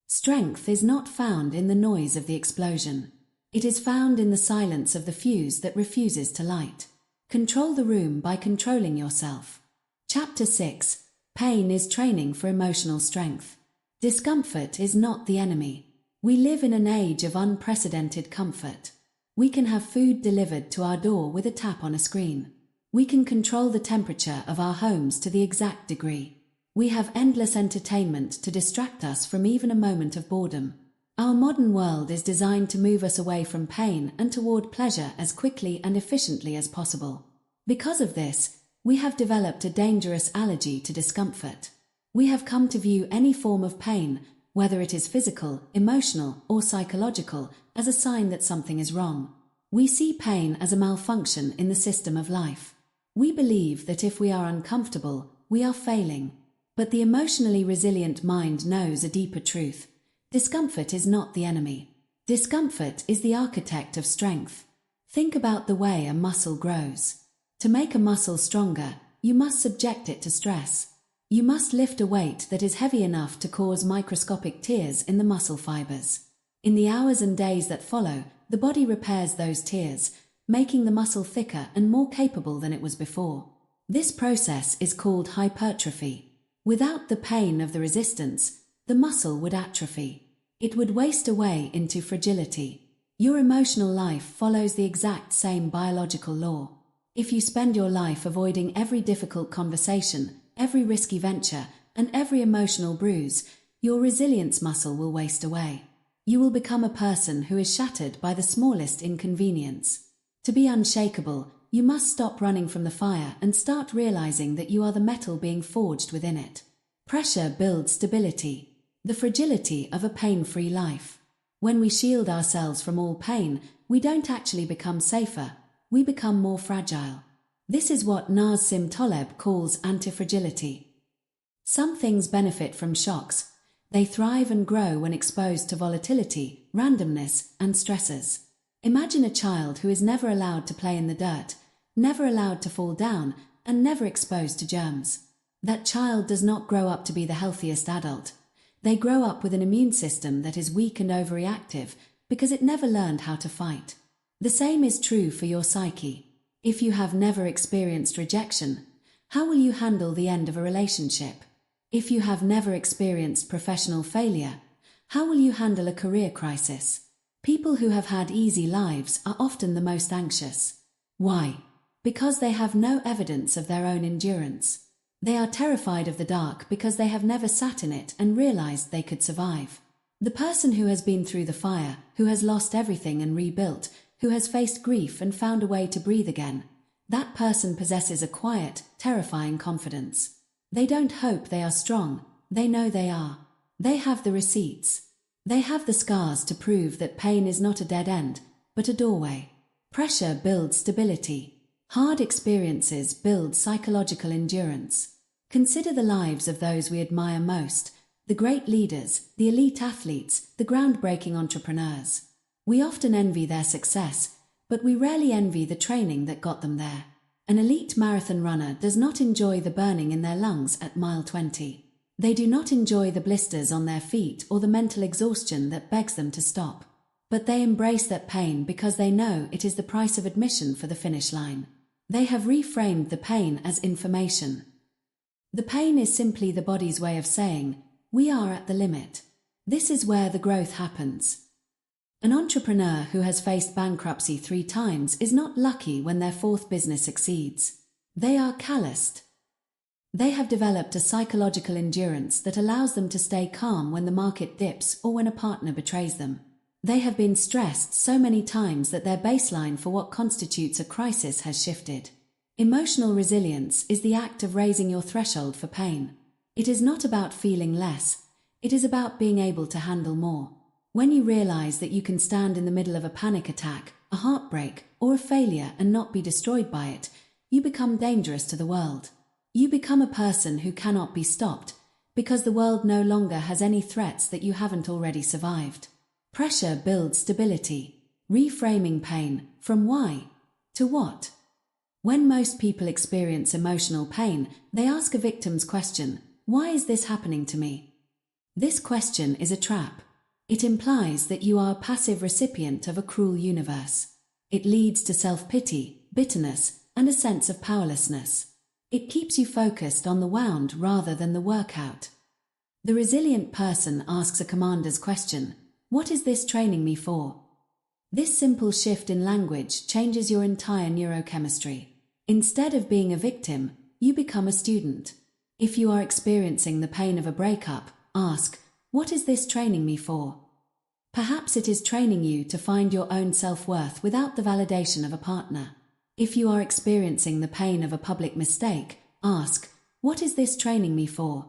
Strength is not found in the noise of the explosion. It is found in the silence of the fuse that refuses to light. Control the room by controlling yourself. Chapter 6. Pain is training for emotional strength. Discomfort is not the enemy. We live in an age of unprecedented comfort. We can have food delivered to our door with a tap on a screen. We can control the temperature of our homes to the exact degree. We have endless entertainment to distract us from even a moment of boredom. Our modern world is designed to move us away from pain and toward pleasure as quickly and efficiently as possible. Because of this, we have developed a dangerous allergy to discomfort. We have come to view any form of pain, whether it is physical, emotional, or psychological, as a sign that something is wrong. We see pain as a malfunction in the system of life. We believe that if we are uncomfortable, we are failing. But the emotionally resilient mind knows a deeper truth. Discomfort is not the enemy. Discomfort is the architect of strength. Think about the way a muscle grows. To make a muscle stronger, you must subject it to stress. You must lift a weight that is heavy enough to cause microscopic tears in the muscle fibers. In the hours and days that follow, the body repairs those tears, making the muscle thicker and more capable than it was before. This process is called hypertrophy. Without the pain of the resistance, the muscle would atrophy. It would waste away into fragility. Your emotional life follows the exact same biological law. If you spend your life avoiding every difficult conversation, every risky venture, and every emotional bruise, your resilience muscle will waste away. You will become a person who is shattered by the smallest inconvenience. To be unshakable, you must stop running from the fire and start realizing that you are the metal being forged within it. Pressure builds stability, the fragility of a pain-free life. When we shield ourselves from all pain, we don't actually become safer, we become more fragile. This is what Nassim Taleb calls antifragility. Some things benefit from shocks. They thrive and grow when exposed to volatility, randomness, and stresses. Imagine a child who is never allowed to play in the dirt, never allowed to fall down, and never exposed to germs. That child does not grow up to be the healthiest adult. They grow up with an immune system that is weak and overreactive because it never learned how to fight. The same is true for your psyche. If you have never experienced rejection, how will you handle the end of a relationship? If you have never experienced professional failure, how will you handle a career crisis? People who have had easy lives are often the most anxious. Why? Because they have no evidence of their own endurance. They are terrified of the dark because they have never sat in it and realized they could survive. The person who has been through the fire, who has lost everything and rebuilt, who has faced grief and found a way to breathe again, that person possesses a quiet, terrifying confidence. They don't hope they are strong, they know they are. They have the receipts. They have the scars to prove that pain is not a dead end, but a doorway. Pressure builds stability. Hard experiences build psychological endurance. Consider the lives of those we admire most, the great leaders, the elite athletes, the groundbreaking entrepreneurs. We often envy their success, but we rarely envy the training that got them there. An elite marathon runner does not enjoy the burning in their lungs at mile 20. They do not enjoy the blisters on their feet or the mental exhaustion that begs them to stop. But they embrace that pain because they know it is the price of admission for the finish line. They have reframed the pain as information. The pain is simply the body's way of saying, we are at the limit. This is where the growth happens. An entrepreneur who has faced bankruptcy 3 times is not lucky when their 4th business succeeds. They are calloused. They have developed a psychological endurance that allows them to stay calm when the market dips or when a partner betrays them. They have been stressed so many times that their baseline for what constitutes a crisis has shifted. Emotional resilience is the act of raising your threshold for pain. It is not about feeling less, it is about being able to handle more. When you realize that you can stand in the middle of a panic attack, a heartbreak, or a failure and not be destroyed by it, you become dangerous to the world. You become a person who cannot be stopped, because the world no longer has any threats that you haven't already survived. Pressure builds stability. Reframing pain, from why to what. When most people experience emotional pain, they ask a victim's question, why is this happening to me? This question is a trap. It implies that you are a passive recipient of a cruel universe. It leads to self-pity, bitterness, and a sense of powerlessness. It keeps you focused on the wound rather than the workout. The resilient person asks a commander's question, what is this training me for? This simple shift in language changes your entire neurochemistry. Instead of being a victim, you become a student. If you are experiencing the pain of a breakup, ask, what is this training me for? Perhaps it is training you to find your own self-worth without the validation of a partner. If you are experiencing the pain of a public mistake, ask, what is this training me for?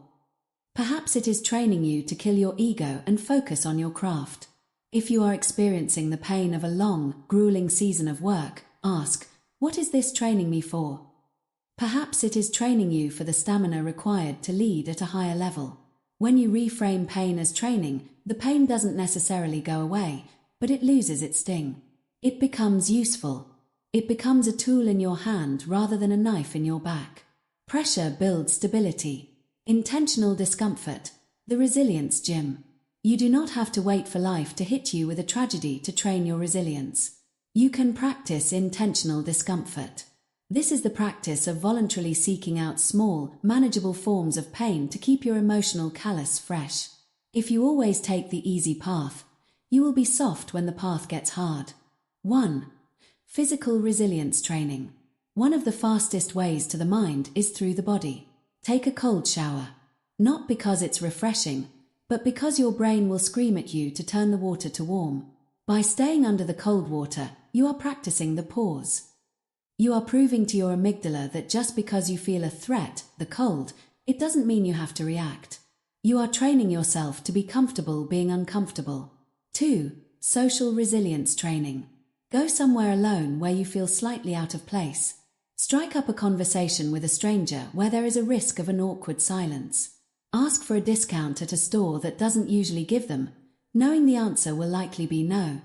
Perhaps it is training you to kill your ego and focus on your craft. If you are experiencing the pain of a long, grueling season of work, ask, what is this training me for? Perhaps it is training you for the stamina required to lead at a higher level. When you reframe pain as training, the pain doesn't necessarily go away, but it loses its sting. It becomes useful. It becomes a tool in your hand rather than a knife in your back. Pressure builds stability. Intentional discomfort, the resilience gym. You do not have to wait for life to hit you with a tragedy to train your resilience. You can practice intentional discomfort. This is the practice of voluntarily seeking out small, manageable forms of pain to keep your emotional callus fresh. If you always take the easy path, you will be soft when the path gets hard. 1. Physical resilience training. One of the fastest ways to the mind is through the body. Take a cold shower. Not because it's refreshing, but because your brain will scream at you to turn the water to warm. By staying under the cold water, you are practicing the pause. You are proving to your amygdala that just because you feel a threat, the cold, it doesn't mean you have to react. You are training yourself to be comfortable being uncomfortable. 2. Social resilience training. Go somewhere alone where you feel slightly out of place. Strike up a conversation with a stranger where there is a risk of an awkward silence. Ask for a discount at a store that doesn't usually give them, knowing the answer will likely be no.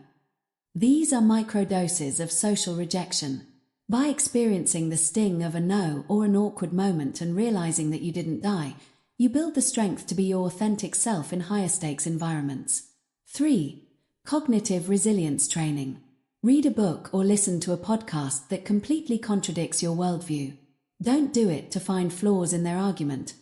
These are microdoses of social rejection. By experiencing the sting of a no or an awkward moment and realizing that you didn't die, you build the strength to be your authentic self in higher stakes environments. 3. Cognitive resilience training. Read a book or listen to a podcast that completely contradicts your worldview. Don't do it to find flaws in their argument.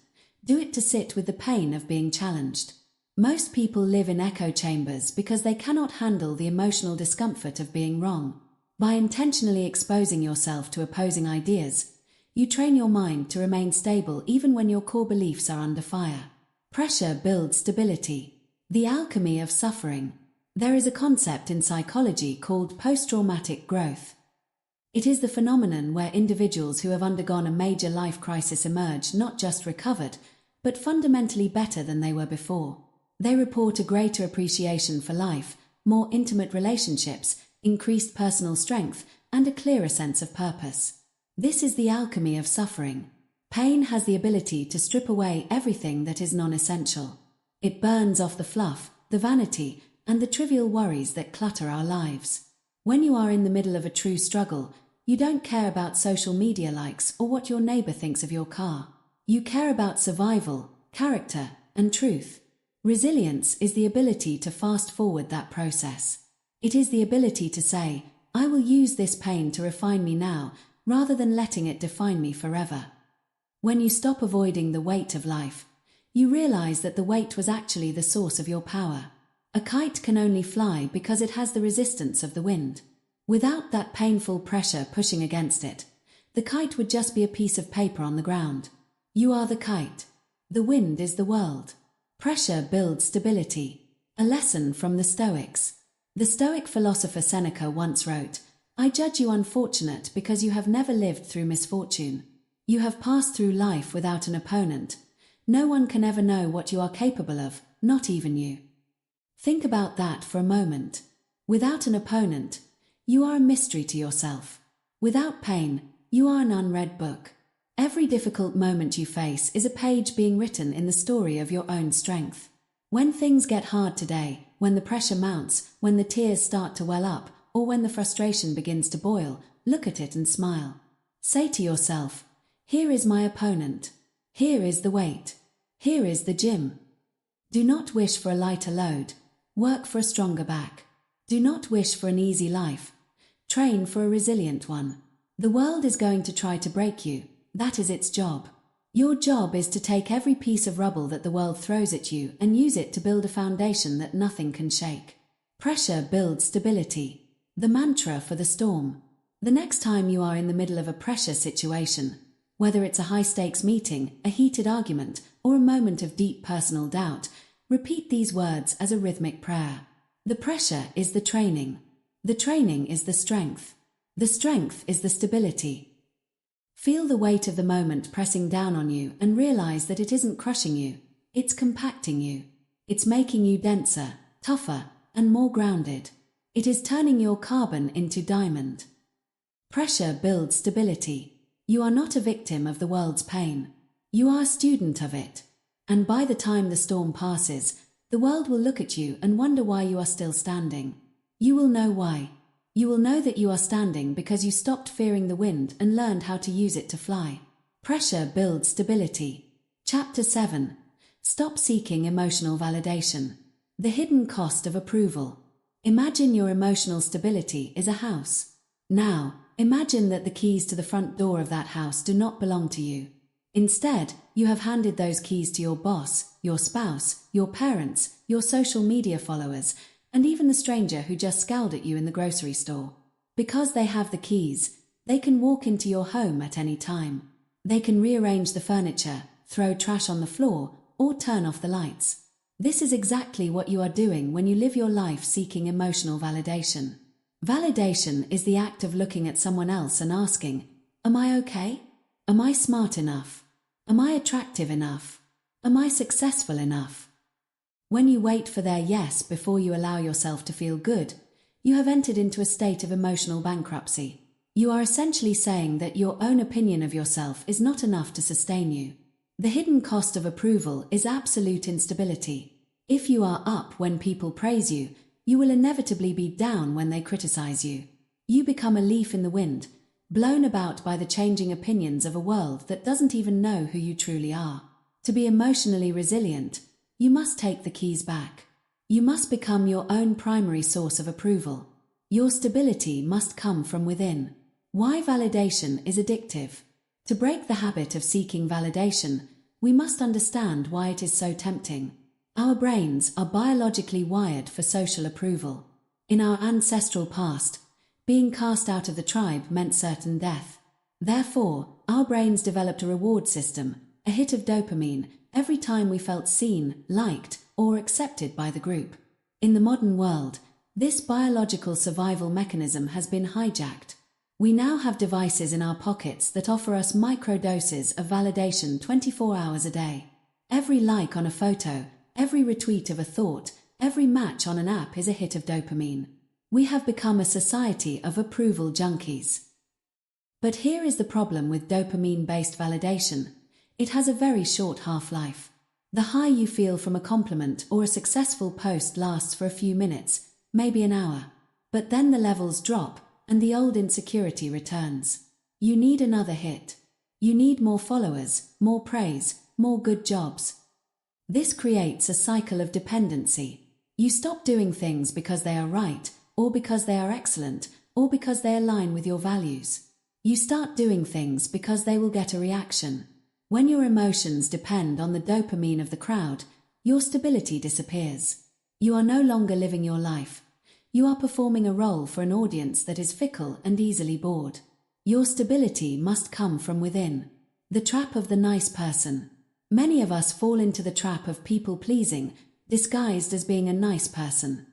Do it to sit with the pain of being challenged. Most people live in echo chambers because they cannot handle the emotional discomfort of being wrong. By intentionally exposing yourself to opposing ideas, you train your mind to remain stable even when your core beliefs are under fire. Pressure builds stability. The alchemy of suffering. There is a concept in psychology called post-traumatic growth. It is the phenomenon where individuals who have undergone a major life crisis emerge not just recovered, but fundamentally better than they were before. They report a greater appreciation for life, more intimate relationships, increased personal strength, and a clearer sense of purpose. This is the alchemy of suffering. Pain has the ability to strip away everything that is non-essential. It burns off the fluff, the vanity, and the trivial worries that clutter our lives. When you are in the middle of a true struggle, you don't care about social media likes or what your neighbor thinks of your car. You care about survival, character, and truth. Resilience is the ability to fast forward that process. It is the ability to say, I will use this pain to refine me now, rather than letting it define me forever. When you stop avoiding the weight of life, you realize that the weight was actually the source of your power. A kite can only fly because it has the resistance of the wind. Without that painful pressure pushing against it, the kite would just be a piece of paper on the ground. You are the kite. The wind is the world. Pressure builds stability. A lesson from the Stoics. The Stoic philosopher Seneca once wrote, I judge you unfortunate because you have never lived through misfortune. You have passed through life without an opponent. No one can ever know what you are capable of, not even you. Think about that for a moment. Without an opponent, you are a mystery to yourself. Without pain, you are an unread book. Every difficult moment you face is a page being written in the story of your own strength. When things get hard today, when the pressure mounts, when the tears start to well up, or when the frustration begins to boil, look at it and smile. Say to yourself, here is my opponent. Here is the weight. Here is the gym. Do not wish for a lighter load. Work for a stronger back. Do not wish for an easy life. Train for a resilient one. The world is going to try to break you. That is its job. Your job is to take every piece of rubble that the world throws at you and use it to build a foundation that nothing can shake. Pressure builds stability. The mantra for the storm. The next time you are in the middle of a pressure situation, whether it's a high-stakes meeting, a heated argument, or a moment of deep personal doubt, repeat these words as a rhythmic prayer. The pressure is the training. The training is the strength. The strength is the stability. Feel the weight of the moment pressing down on you and realize that it isn't crushing you, it's compacting you. It's making you denser, tougher, and more grounded. It is turning your carbon into diamond. Pressure builds stability. You are not a victim of the world's pain. You are a student of it. And by the time the storm passes, the world will look at you and wonder why you are still standing. You will know why. You will know that you are standing because you stopped fearing the wind and learned how to use it to fly. Pressure builds stability. Chapter 7. Stop seeking emotional validation. The hidden cost of approval. Imagine your emotional stability is a house. Now, imagine that the keys to the front door of that house do not belong to you. Instead, you have handed those keys to your boss, your spouse, your parents, your social media followers, and even the stranger who just scowled at you in the grocery store. Because they have the keys, they can walk into your home at any time. They can rearrange the furniture, throw trash on the floor, or turn off the lights. This is exactly what you are doing when you live your life seeking emotional validation. Validation is the act of looking at someone else and asking, am I okay? Am I smart enough? Am I attractive enough? Am I successful enough? When you wait for their yes before you allow yourself to feel good, you have entered into a state of emotional bankruptcy. You are essentially saying that your own opinion of yourself is not enough to sustain you. The hidden cost of approval is absolute instability. If you are up when people praise you, you will inevitably be down when they criticize you. You become a leaf in the wind, blown about by the changing opinions of a world that doesn't even know who you truly are. To be emotionally resilient, you must take the keys back. You must become your own primary source of approval. Your stability must come from within. Why validation is addictive. To break the habit of seeking validation, we must understand why it is so tempting. Our brains are biologically wired for social approval. In our ancestral past, being cast out of the tribe meant certain death. Therefore, our brains developed a reward system, a hit of dopamine, every time we felt seen, liked, or accepted by the group. In the modern world, this biological survival mechanism has been hijacked. We now have devices in our pockets that offer us microdoses of validation 24 hours a day. Every like on a photo, every retweet of a thought, every match on an app is a hit of dopamine. We have become a society of approval junkies. But here is the problem with dopamine-based validation. It has a very short half-life. The high you feel from a compliment or a successful post lasts for a few minutes, maybe an hour. But then the levels drop, and the old insecurity returns. You need another hit. You need more followers, more praise, more good jobs. This creates a cycle of dependency. You stop doing things because they are right, or because they are excellent, or because they align with your values. You start doing things because they will get a reaction. When your emotions depend on the dopamine of the crowd, your stability disappears. You are no longer living your life. You are performing a role for an audience that is fickle and easily bored. Your stability must come from within. The trap of the nice person. Many of us fall into the trap of people-pleasing, disguised as being a nice person.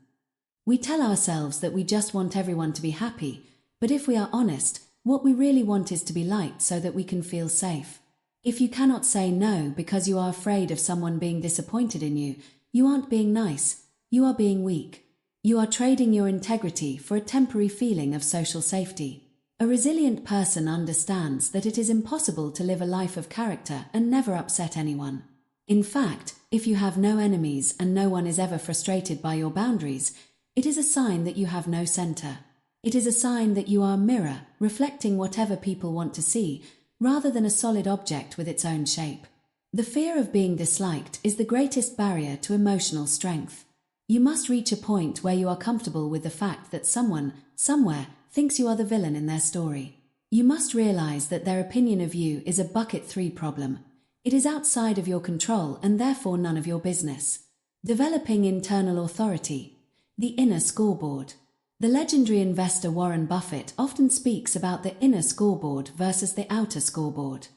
We tell ourselves that we just want everyone to be happy, but if we are honest, what we really want is to be liked so that we can feel safe. If you cannot say no because you are afraid of someone being disappointed in you, you aren't being nice, you are being weak. You are trading your integrity for a temporary feeling of social safety. A resilient person understands that it is impossible to live a life of character and never upset anyone. In fact, if you have no enemies and no one is ever frustrated by your boundaries, it is a sign that you have no center. It is a sign that you are a mirror, reflecting whatever people want to see, rather than a solid object with its own shape. The fear of being disliked is the greatest barrier to emotional strength. You must reach a point where you are comfortable with the fact that someone, somewhere, thinks you are the villain in their story. You must realize that their opinion of you is a bucket 3 problem. It is outside of your control and therefore none of your business. Developing internal authority. The inner scoreboard. The legendary investor Warren Buffett often speaks about the inner scoreboard versus the outer scoreboard.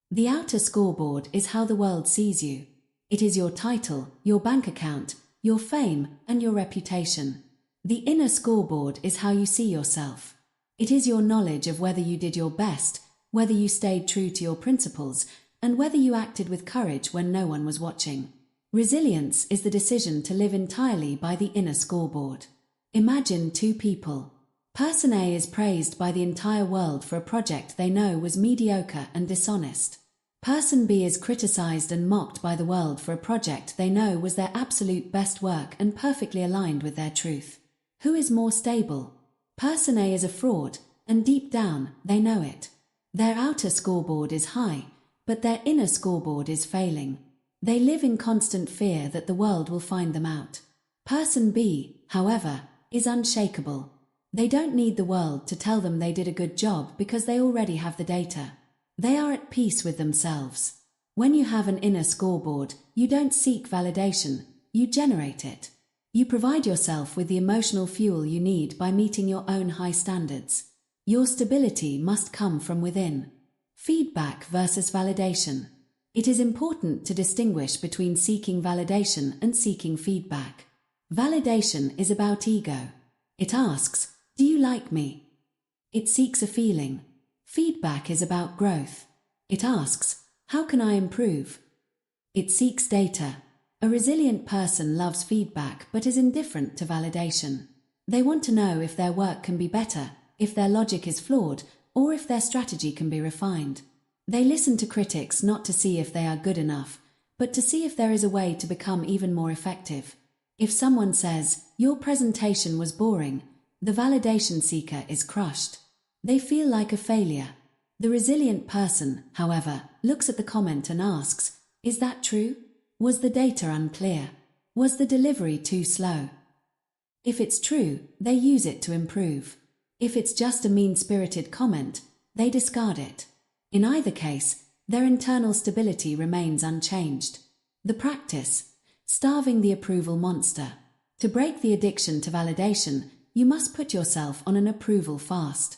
The outer scoreboard is how the world sees you. It is your title, your bank account, your fame, and your reputation. The inner scoreboard is how you see yourself. It is your knowledge of whether you did your best, whether you stayed true to your principles, and whether you acted with courage when no one was watching. Resilience is the decision to live entirely by the inner scoreboard. Imagine 2 people. Person A is praised by the entire world for a project they know was mediocre and dishonest. Person B is criticized and mocked by the world for a project they know was their absolute best work and perfectly aligned with their truth. Who is more stable? Person A is a fraud, and deep down, they know it. Their outer scoreboard is high, but their inner scoreboard is failing. They live in constant fear that the world will find them out. Person B, however, is unshakable. They don't need the world to tell them they did a good job because they already have the data. They are at peace with themselves. When you have an inner scoreboard, you don't seek validation, you generate it. You provide yourself with the emotional fuel you need by meeting your own high standards. Your stability must come from within. Feedback versus validation. It is important to distinguish between seeking validation and seeking feedback. Validation is about ego. It asks, "Do you like me?" It seeks a feeling. Feedback is about growth. It asks, "How can I improve?" It seeks data. A resilient person loves feedback but is indifferent to validation. They want to know if their work can be better, if their logic is flawed, or if their strategy can be refined. They listen to critics not to see if they are good enough, but to see if there is a way to become even more effective. If someone says, "Your presentation was boring," the validation seeker is crushed. They feel like a failure. The resilient person, however, looks at the comment and asks, "Is that true? Was the data unclear? Was the delivery too slow?" If it's true, they use it to improve. If it's just a mean-spirited comment, they discard it. In either case, their internal stability remains unchanged. The practice: starving the approval monster. To break the addiction to validation, you must put yourself on an approval fast.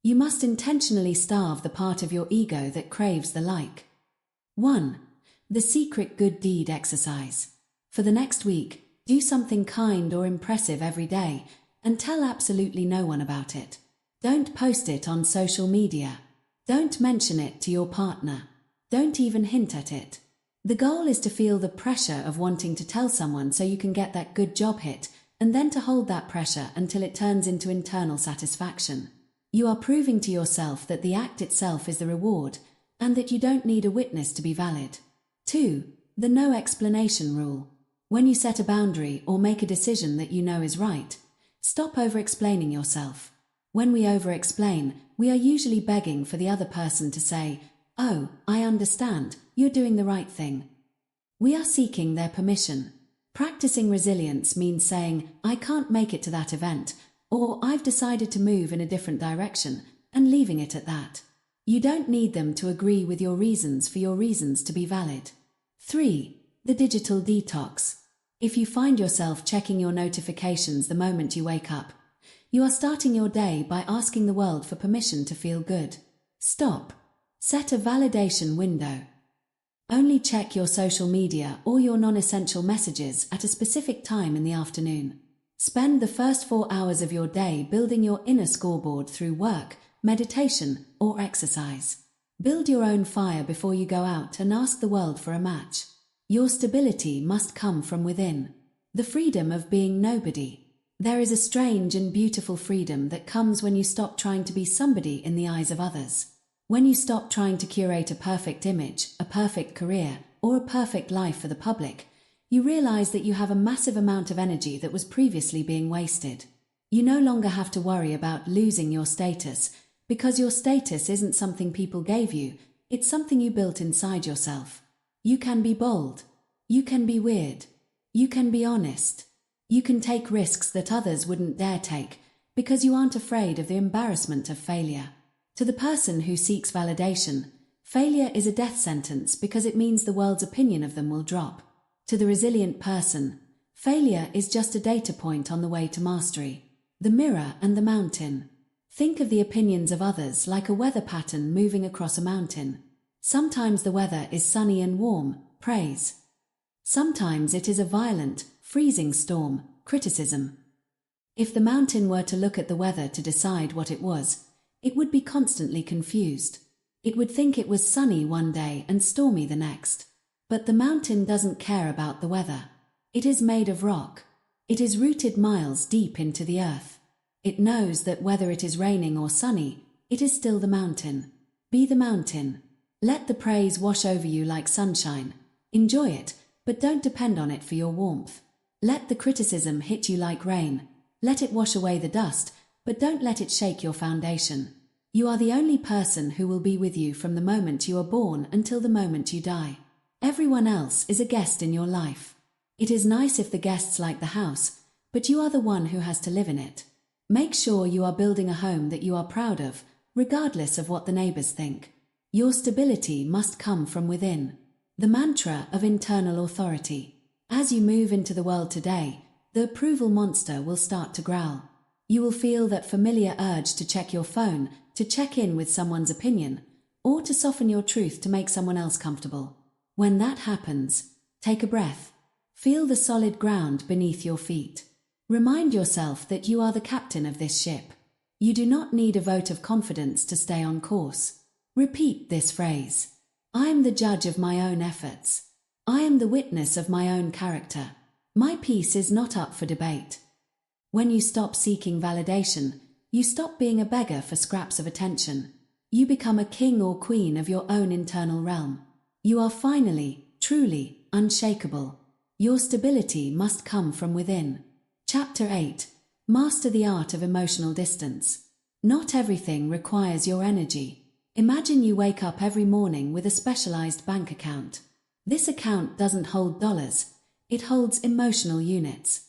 You must intentionally starve the part of your ego that craves the like. 1. The secret good deed exercise. For the next week, do something kind or impressive every day, and tell absolutely no one about it. Don't post it on social media. Don't mention it to your partner. Don't even hint at it. The goal is to feel the pressure of wanting to tell someone so you can get that good job hit, and then to hold that pressure until it turns into internal satisfaction. You are proving to yourself that the act itself is the reward, and that you don't need a witness to be valid. 2. The no explanation rule. When you set a boundary or make a decision that you know is right, stop over-explaining yourself. When we over-explain, we are usually begging for the other person to say, "Oh, I understand, you're doing the right thing." We are seeking their permission. Practicing resilience means saying, "I can't make it to that event," or "I've decided to move in a different direction," and leaving it at that. You don't need them to agree with your reasons for your reasons to be valid. 3. The digital detox. If you find yourself checking your notifications the moment you wake up, you are starting your day by asking the world for permission to feel good. Stop. Set a validation window. Only check your social media or your non-essential messages at a specific time in the afternoon. Spend the first 4 hours of your day building your inner scoreboard through work, meditation, or exercise. Build your own fire before you go out and ask the world for a match. Your stability must come from within. The freedom of being nobody. There is a strange and beautiful freedom that comes when you stop trying to be somebody in the eyes of others. When you stop trying to curate a perfect image, a perfect career, or a perfect life for the public, you realize that you have a massive amount of energy that was previously being wasted. You no longer have to worry about losing your status, because your status isn't something people gave you, it's something you built inside yourself. You can be bold. You can be weird. You can be honest. You can take risks that others wouldn't dare take, because you aren't afraid of the embarrassment of failure. To the person who seeks validation, failure is a death sentence because it means the world's opinion of them will drop. To the resilient person, failure is just a data point on the way to mastery. The mirror and the mountain. Think of the opinions of others like a weather pattern moving across a mountain. Sometimes the weather is sunny and warm, praise. Sometimes it is a violent, freezing storm, criticism. If the mountain were to look at the weather to decide what it was, it would be constantly confused. It would think it was sunny one day and stormy the next. But the mountain doesn't care about the weather. It is made of rock. It is rooted miles deep into the earth. It knows that whether it is raining or sunny, it is still the mountain. Be the mountain. Let the praise wash over you like sunshine. Enjoy it, but don't depend on it for your warmth. Let the criticism hit you like rain. Let it wash away the dust, but don't let it shake your foundation. You are the only person who will be with you from the moment you are born until the moment you die. Everyone else is a guest in your life. It is nice if the guests like the house, but you are the one who has to live in it. Make sure you are building a home that you are proud of, regardless of what the neighbors think. Your stability must come from within. The mantra of internal authority. As you move into the world today, the approval monster will start to growl. You will feel that familiar urge to check your phone, to check in with someone's opinion, or to soften your truth to make someone else comfortable. When that happens, take a breath. Feel the solid ground beneath your feet. Remind yourself that you are the captain of this ship. You do not need a vote of confidence to stay on course. Repeat this phrase. I am the judge of my own efforts. I am the witness of my own character. My peace is not up for debate. When you stop seeking validation, You stop being a beggar for scraps of attention. You become a king or queen of your own internal realm. You are finally, truly, unshakable. Your stability must come from within. Chapter 8. Master the art of emotional distance. Not everything requires your energy. Imagine you wake up every morning with a specialized bank account. This account doesn't hold dollars, it holds emotional units.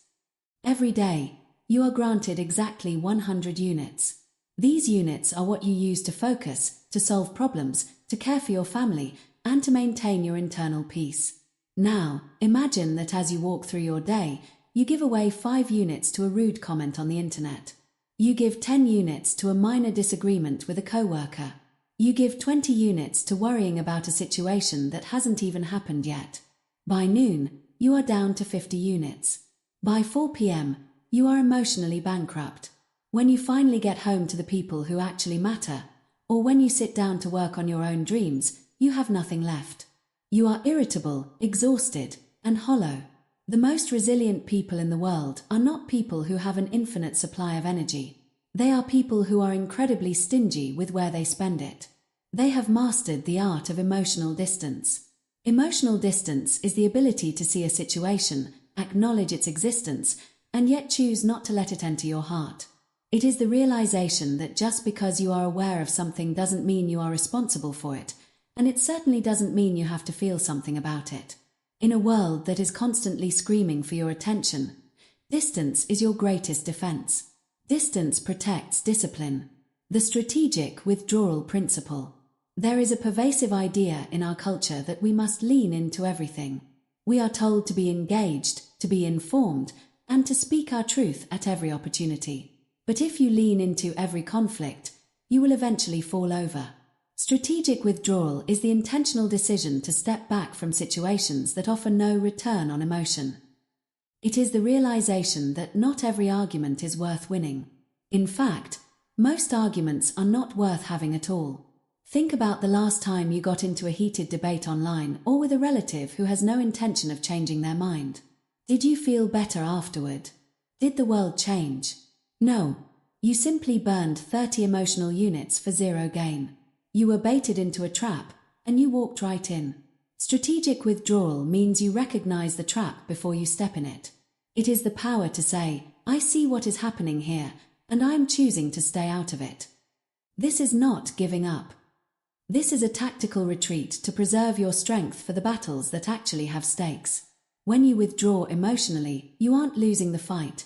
Every day, you are granted exactly 100 units. These units are what you use to focus, to solve problems, to care for your family, and to maintain your internal peace. Now, imagine that as you walk through your day, you give away 5 units to a rude comment on the internet. You give 10 units to a minor disagreement with a coworker. You give 20 units to worrying about a situation that hasn't even happened yet. By noon, you are down to 50 units. By 4 p.m., you are emotionally bankrupt. When you finally get home to the people who actually matter, or when you sit down to work on your own dreams, you have nothing left. You are irritable, exhausted, and hollow. The most resilient people in the world are not people who have an infinite supply of energy. They are people who are incredibly stingy with where they spend it. They have mastered the art of emotional distance. Emotional distance is the ability to see a situation, acknowledge its existence, and yet choose not to let it enter your heart. It is the realization that just because you are aware of something doesn't mean you are responsible for it, and it certainly doesn't mean you have to feel something about it. In a world that is constantly screaming for your attention, distance is your greatest defense. Distance protects discipline. The strategic withdrawal principle. There is a pervasive idea in our culture that we must lean into everything. We are told to be engaged, to be informed, and to speak our truth at every opportunity. But if you lean into every conflict, you will eventually fall over. Strategic withdrawal is the intentional decision to step back from situations that offer no return on emotion. It is the realization that not every argument is worth winning. In fact, most arguments are not worth having at all. Think about the last time you got into a heated debate online or with a relative who has no intention of changing their mind. Did you feel better afterward? Did the world change? No. You simply burned 30 emotional units for zero gain. You were baited into a trap, and you walked right in. Strategic withdrawal means you recognize the trap before you step in it. It is the power to say, I see what is happening here, and I am choosing to stay out of it. This is not giving up. This is a tactical retreat to preserve your strength for the battles that actually have stakes. When you withdraw emotionally, you aren't losing the fight.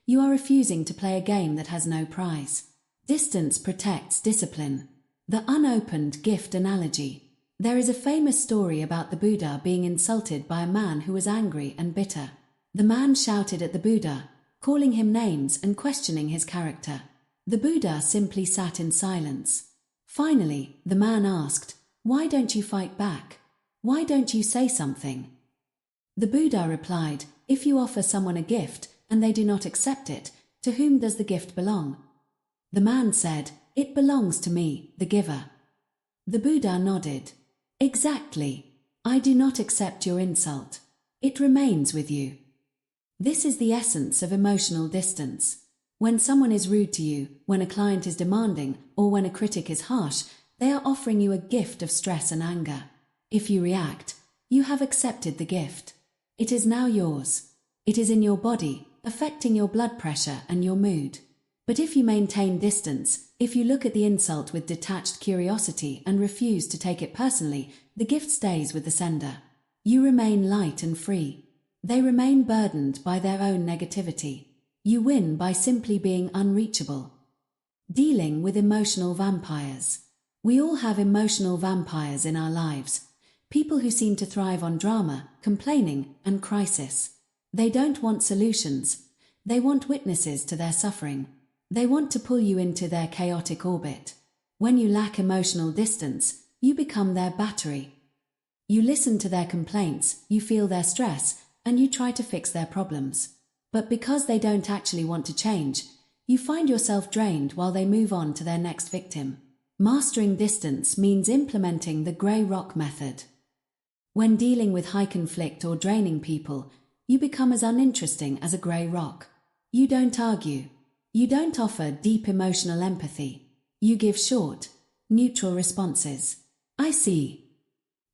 You are refusing to play a game that has no prize. Distance protects discipline. The unopened gift analogy. There is a famous story about the Buddha being insulted by a man who was angry and bitter. The man shouted at the Buddha, calling him names and questioning his character. The Buddha simply sat in silence. Finally, the man asked, "Why don't you fight back? Why don't you say something?" The Buddha replied, "If you offer someone a gift and they do not accept it, to whom does the gift belong?" The man said, "It belongs to me, the giver." The Buddha nodded. "Exactly. I do not accept your insult. It remains with you." This is the essence of emotional distance. When someone is rude to you, when a client is demanding, or when a critic is harsh, they are offering you a gift of stress and anger. If you react, you have accepted the gift. It is now yours. It is in your body, affecting your blood pressure and your mood. But if you maintain distance, if you look at the insult with detached curiosity and refuse to take it personally, the gift stays with the sender. You remain light and free. They remain burdened by their own negativity. You win by simply being unreachable. Dealing with emotional vampires. We all have emotional vampires in our lives. People who seem to thrive on drama, complaining, and crisis. They don't want solutions. They want witnesses to their suffering. They want to pull you into their chaotic orbit. When you lack emotional distance, you become their battery. You listen to their complaints, you feel their stress, and you try to fix their problems. But because they don't actually want to change, you find yourself drained while they move on to their next victim. Mastering distance means implementing the grey rock method. When dealing with high conflict or draining people, you become as uninteresting as a grey rock. You don't argue. You don't offer deep emotional empathy. You give short, neutral responses. I see.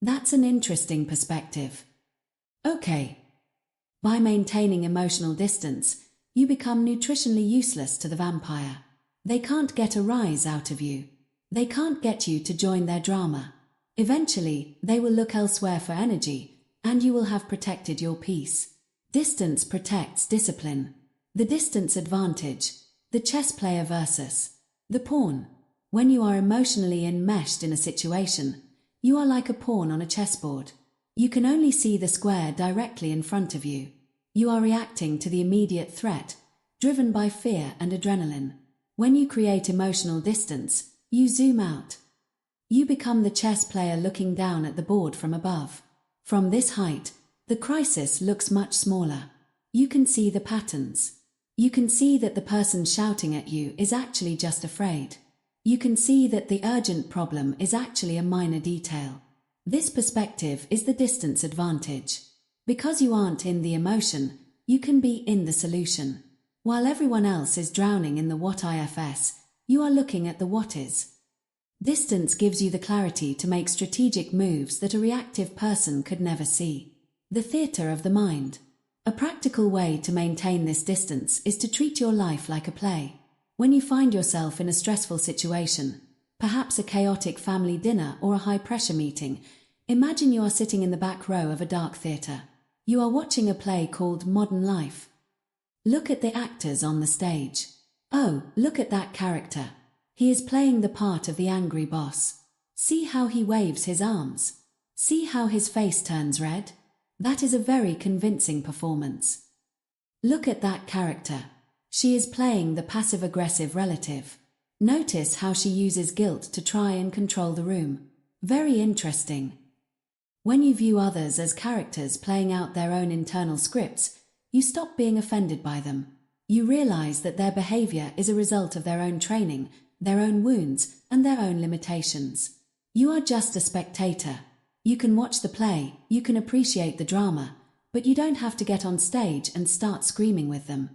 That's an interesting perspective. Okay. By maintaining emotional distance, you become nutritionally useless to the vampire. They can't get a rise out of you. They can't get you to join their drama. Eventually, they will look elsewhere for energy, and you will have protected your peace. Distance protects discipline. The distance advantage, the chess player versus the pawn. When you are emotionally enmeshed in a situation, you are like a pawn on a chessboard. You can only see the square directly in front of you. You are reacting to the immediate threat, driven by fear and adrenaline. When you create emotional distance, you zoom out. You become the chess player looking down at the board from above. From this height, the crisis looks much smaller. You can see the patterns. You can see that the person shouting at you is actually just afraid. You can see that the urgent problem is actually a minor detail. This perspective is the distance advantage. Because you aren't in the emotion, you can be in the solution. While everyone else is drowning in the what ifs, you are looking at the what is. Distance gives you the clarity to make strategic moves that a reactive person could never see. The theater of the mind. A practical way to maintain this distance is to treat your life like a play. When you find yourself in a stressful situation, perhaps a chaotic family dinner or a high-pressure meeting, imagine you are sitting in the back row of a dark theatre. You are watching a play called Modern Life. Look at the actors on the stage. Oh, look at that character. He is playing the part of the angry boss. See how he waves his arms. See how his face turns red. That is a very convincing performance. Look at that character. She is playing the passive-aggressive relative. Notice how she uses guilt to try and control the room. Very interesting. When you view others as characters playing out their own internal scripts, you stop being offended by them. You realize that their behavior is a result of their own training, their own wounds, and their own limitations. You are just a spectator. You can watch the play, you can appreciate the drama, but you don't have to get on stage and start screaming with them.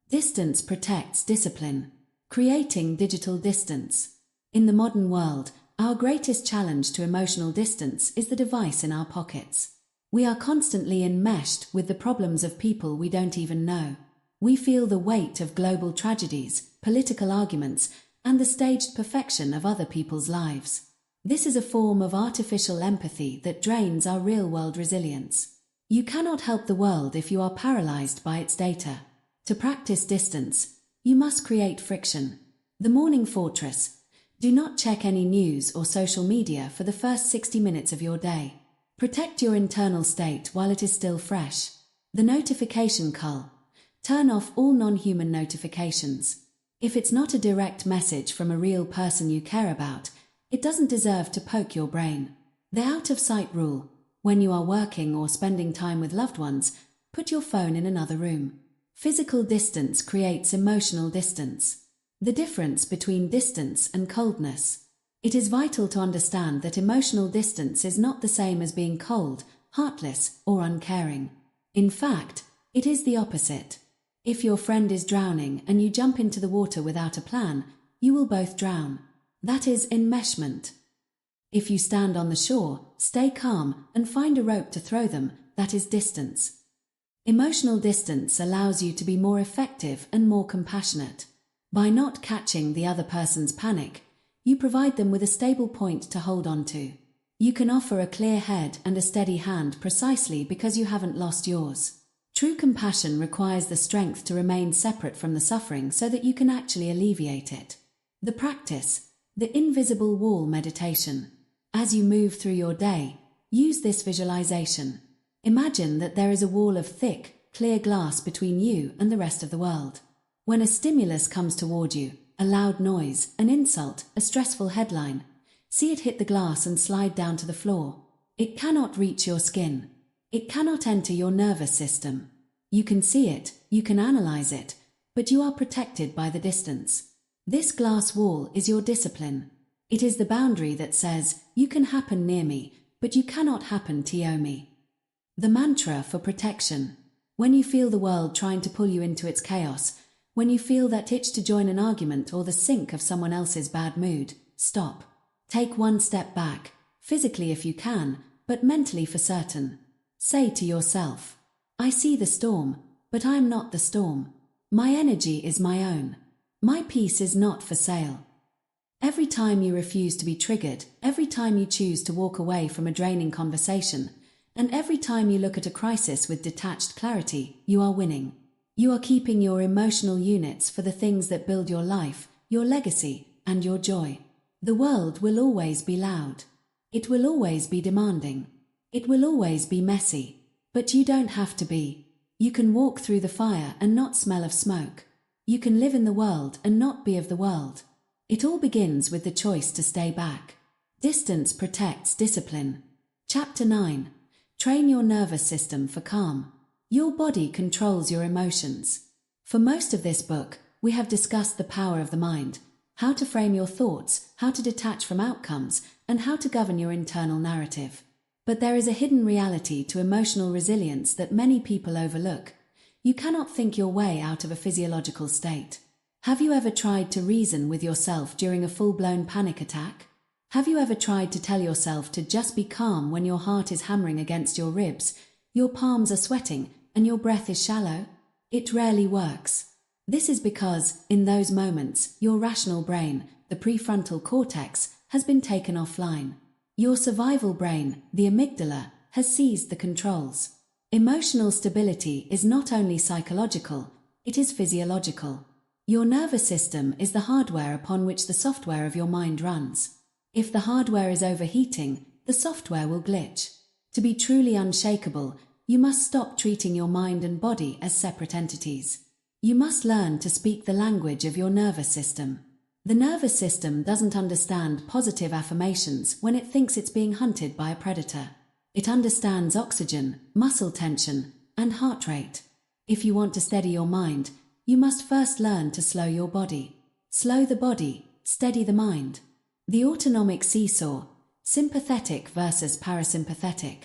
Distance protects discipline. Creating digital distance. In the modern world, our greatest challenge to emotional distance is the device in our pockets. We are constantly enmeshed with the problems of people we don't even know. We feel the weight of global tragedies, political arguments, and the staged perfection of other people's lives. This is a form of artificial empathy that drains our real-world resilience. You cannot help the world if you are paralyzed by its data. To practice distance, you must create friction. The morning fortress. Do not check any news or social media for the first 60 minutes of your day. Protect your internal state while it is still fresh. The notification cull. Turn off all non-human notifications. If it's not a direct message from a real person you care about, it doesn't deserve to poke your brain. The out-of-sight rule. When you are working or spending time with loved ones, put your phone in another room. Physical distance creates emotional distance. The difference between distance and coldness. It is vital to understand that emotional distance is not the same as being cold, heartless, or uncaring. In fact, it is the opposite. If your friend is drowning and you jump into the water without a plan, you will both drown. That is enmeshment. If you stand on the shore, stay calm, and find a rope to throw them, that is distance. Emotional distance allows you to be more effective and more compassionate. By not catching the other person's panic, you provide them with a stable point to hold on to. You can offer a clear head and a steady hand precisely because you haven't lost yours. True compassion requires the strength to remain separate from the suffering so that you can actually alleviate it. The practice, the invisible wall meditation. As you move through your day, use this visualization. Imagine that there is a wall of thick, clear glass between you and the rest of the world. When a stimulus comes toward you, a loud noise, an insult, a stressful headline, see it hit the glass and slide down to the floor. It cannot reach your skin. It cannot enter your nervous system. You can see it, you can analyze it, but you are protected by the distance. This glass wall is your discipline. It is the boundary that says, you can happen near me, but you cannot happen to me. The mantra for protection. When you feel the world trying to pull you into its chaos, When you feel that itch to join an argument or the sink of someone else's bad mood, stop. Take one step back, physically if you can, but mentally for certain. Say to yourself, I see the storm, but I am not the storm. My energy is my own. My peace is not for sale. Every time you refuse to be triggered, every time you choose to walk away from a draining conversation, and every time you look at a crisis with detached clarity, you are winning. You are keeping your emotional units for the things that build your life, your legacy, and your joy. The world will always be loud. It will always be demanding. It will always be messy. But you don't have to be. You can walk through the fire and not smell of smoke. You can live in the world and not be of the world. It all begins with the choice to stay back. Distance protects discipline. Chapter 9. Train your nervous system for calm. Your body controls your emotions. For most of this book, we have discussed the power of the mind, how to frame your thoughts, how to detach from outcomes, and how to govern your internal narrative. But there is a hidden reality to emotional resilience that many people overlook. You cannot think your way out of a physiological state. Have you ever tried to reason with yourself during a full-blown panic attack? Have you ever tried to tell yourself to just be calm when your heart is hammering against your ribs, your palms are sweating, and your breath is shallow? It rarely works. This is because, in those moments, your rational brain, the prefrontal cortex, has been taken offline. Your survival brain, the amygdala, has seized the controls. Emotional stability is not only psychological, it is physiological. Your nervous system is the hardware upon which the software of your mind runs. If the hardware is overheating, the software will glitch. To be truly unshakable, you must stop treating your mind and body as separate entities. You must learn to speak the language of your nervous system. The nervous system doesn't understand positive affirmations when it thinks it's being hunted by a predator. It understands oxygen, muscle tension, and heart rate. If you want to steady your mind, you must first learn to slow your body. Slow the body, steady the mind. The autonomic seesaw, sympathetic versus parasympathetic.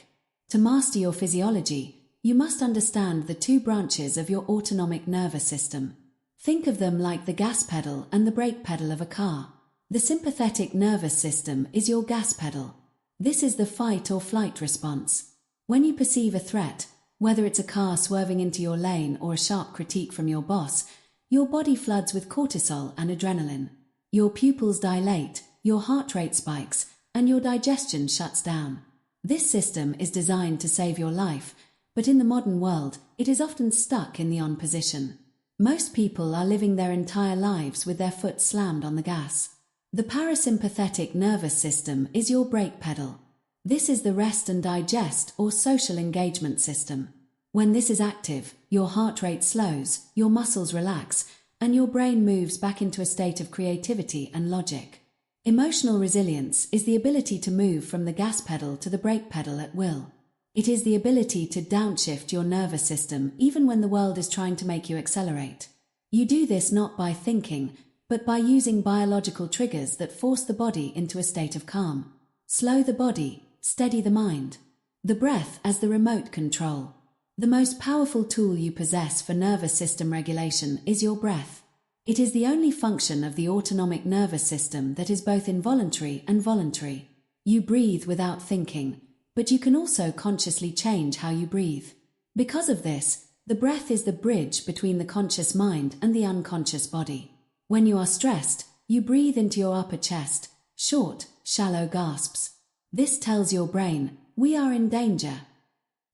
To master your physiology, you must understand the two branches of your autonomic nervous system. Think of them like the gas pedal and the brake pedal of a car. The sympathetic nervous system is your gas pedal. This is the fight or flight response. When you perceive a threat, whether it's a car swerving into your lane or a sharp critique from your boss, your body floods with cortisol and adrenaline. Your pupils dilate, your heart rate spikes, and your digestion shuts down. This system is designed to save your life, but in the modern world, it is often stuck in the on position. Most people are living their entire lives with their foot slammed on the gas. The parasympathetic nervous system is your brake pedal. This is the rest and digest or social engagement system. When this is active, your heart rate slows, your muscles relax, and your brain moves back into a state of creativity and logic. Emotional resilience is the ability to move from the gas pedal to the brake pedal at will. It is the ability to downshift your nervous system even when the world is trying to make you accelerate. You do this not by thinking, but by using biological triggers that force the body into a state of calm. Slow the body, steady the mind. The breath as the remote control. The most powerful tool you possess for nervous system regulation is your breath. It is the only function of the autonomic nervous system that is both involuntary and voluntary. You breathe without thinking, but you can also consciously change how you breathe. Because of this, the breath is the bridge between the conscious mind and the unconscious body. When you are stressed, you breathe into your upper chest, short, shallow gasps. This tells your brain, we are in danger.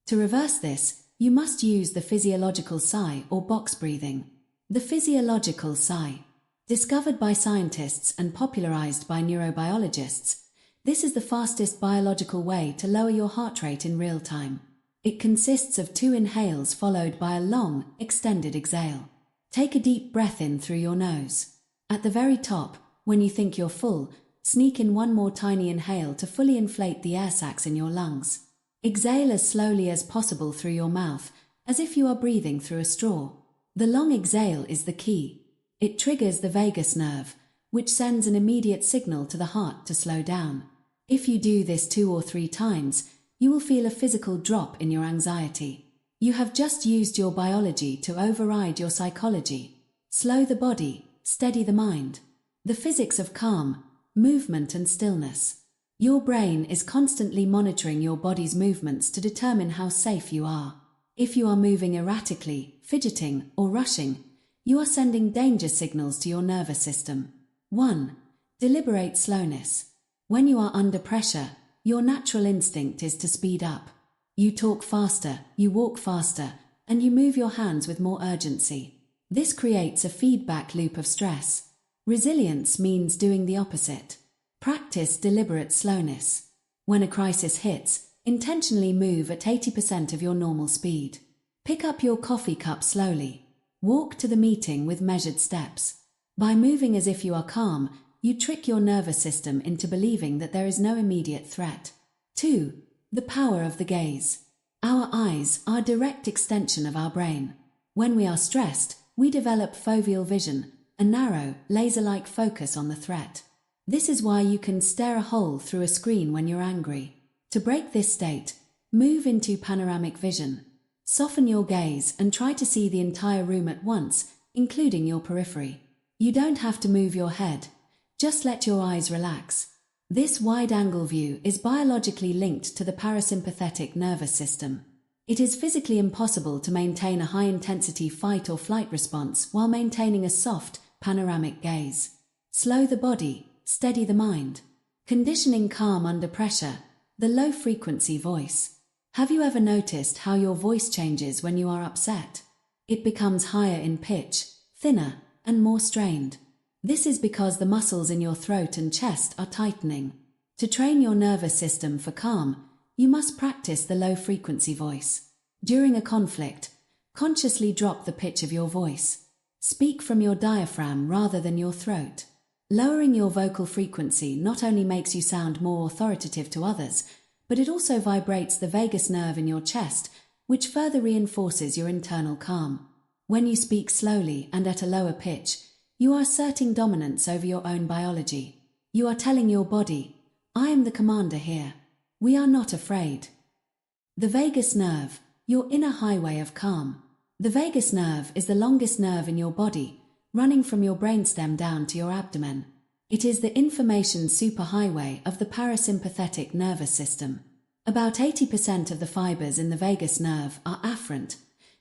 To reverse this, you must use the physiological sigh or box breathing. The physiological sigh. Discovered by scientists and popularized by neurobiologists, this is the fastest biological way to lower your heart rate in real time. It consists of 2 inhales followed by a long, extended exhale. Take a deep breath in through your nose. At the very top, when you think you're full, sneak in one more tiny inhale to fully inflate the air sacs in your lungs. Exhale as slowly as possible through your mouth, as if you are breathing through a straw. The long exhale is the key. It triggers the vagus nerve, which sends an immediate signal to the heart to slow down. If you do this 2 or 3 times, you will feel a physical drop in your anxiety. You have just used your biology to override your psychology. Slow the body, steady the mind. The physics of calm, movement and stillness. Your brain is constantly monitoring your body's movements to determine how safe you are. If you are moving erratically, fidgeting, or rushing, you are sending danger signals to your nervous system. 1. Deliberate slowness. When you are under pressure, your natural instinct is to speed up. You talk faster, you walk faster, and you move your hands with more urgency. This creates a feedback loop of stress. Resilience means doing the opposite. Practice deliberate slowness. When a crisis hits, intentionally move at 80% of your normal speed. Pick up your coffee cup slowly. Walk to the meeting with measured steps. By moving as if you are calm, you trick your nervous system into believing that there is no immediate threat. 2. The power of the gaze. Our eyes are a direct extension of our brain. When we are stressed, we develop foveal vision, a narrow, laser-like focus on the threat. This is why you can stare a hole through a screen when you're angry. To break this state, move into panoramic vision. Soften your gaze and try to see the entire room at once, including your periphery. You don't have to move your head. Just let your eyes relax. This wide-angle view is biologically linked to the parasympathetic nervous system. It is physically impossible to maintain a high-intensity fight or flight response while maintaining a soft, panoramic gaze. Slow the body, steady the mind. Conditioning calm under pressure, the low-frequency voice. Have you ever noticed how your voice changes when you are upset? It becomes higher in pitch, thinner, and more strained. This is because the muscles in your throat and chest are tightening. To train your nervous system for calm, you must practice the low-frequency voice. During a conflict, consciously drop the pitch of your voice. Speak from your diaphragm rather than your throat. Lowering your vocal frequency not only makes you sound more authoritative to others, but it also vibrates the vagus nerve in your chest, which further reinforces your internal calm. When you speak slowly and at a lower pitch, you are asserting dominance over your own biology. You are telling your body, I am the commander here. We are not afraid. The vagus nerve, your inner highway of calm. The vagus nerve is the longest nerve in your body, running from your brainstem down to your abdomen. It is the information superhighway of the parasympathetic nervous system. About 80% of the fibers in the vagus nerve are afferent,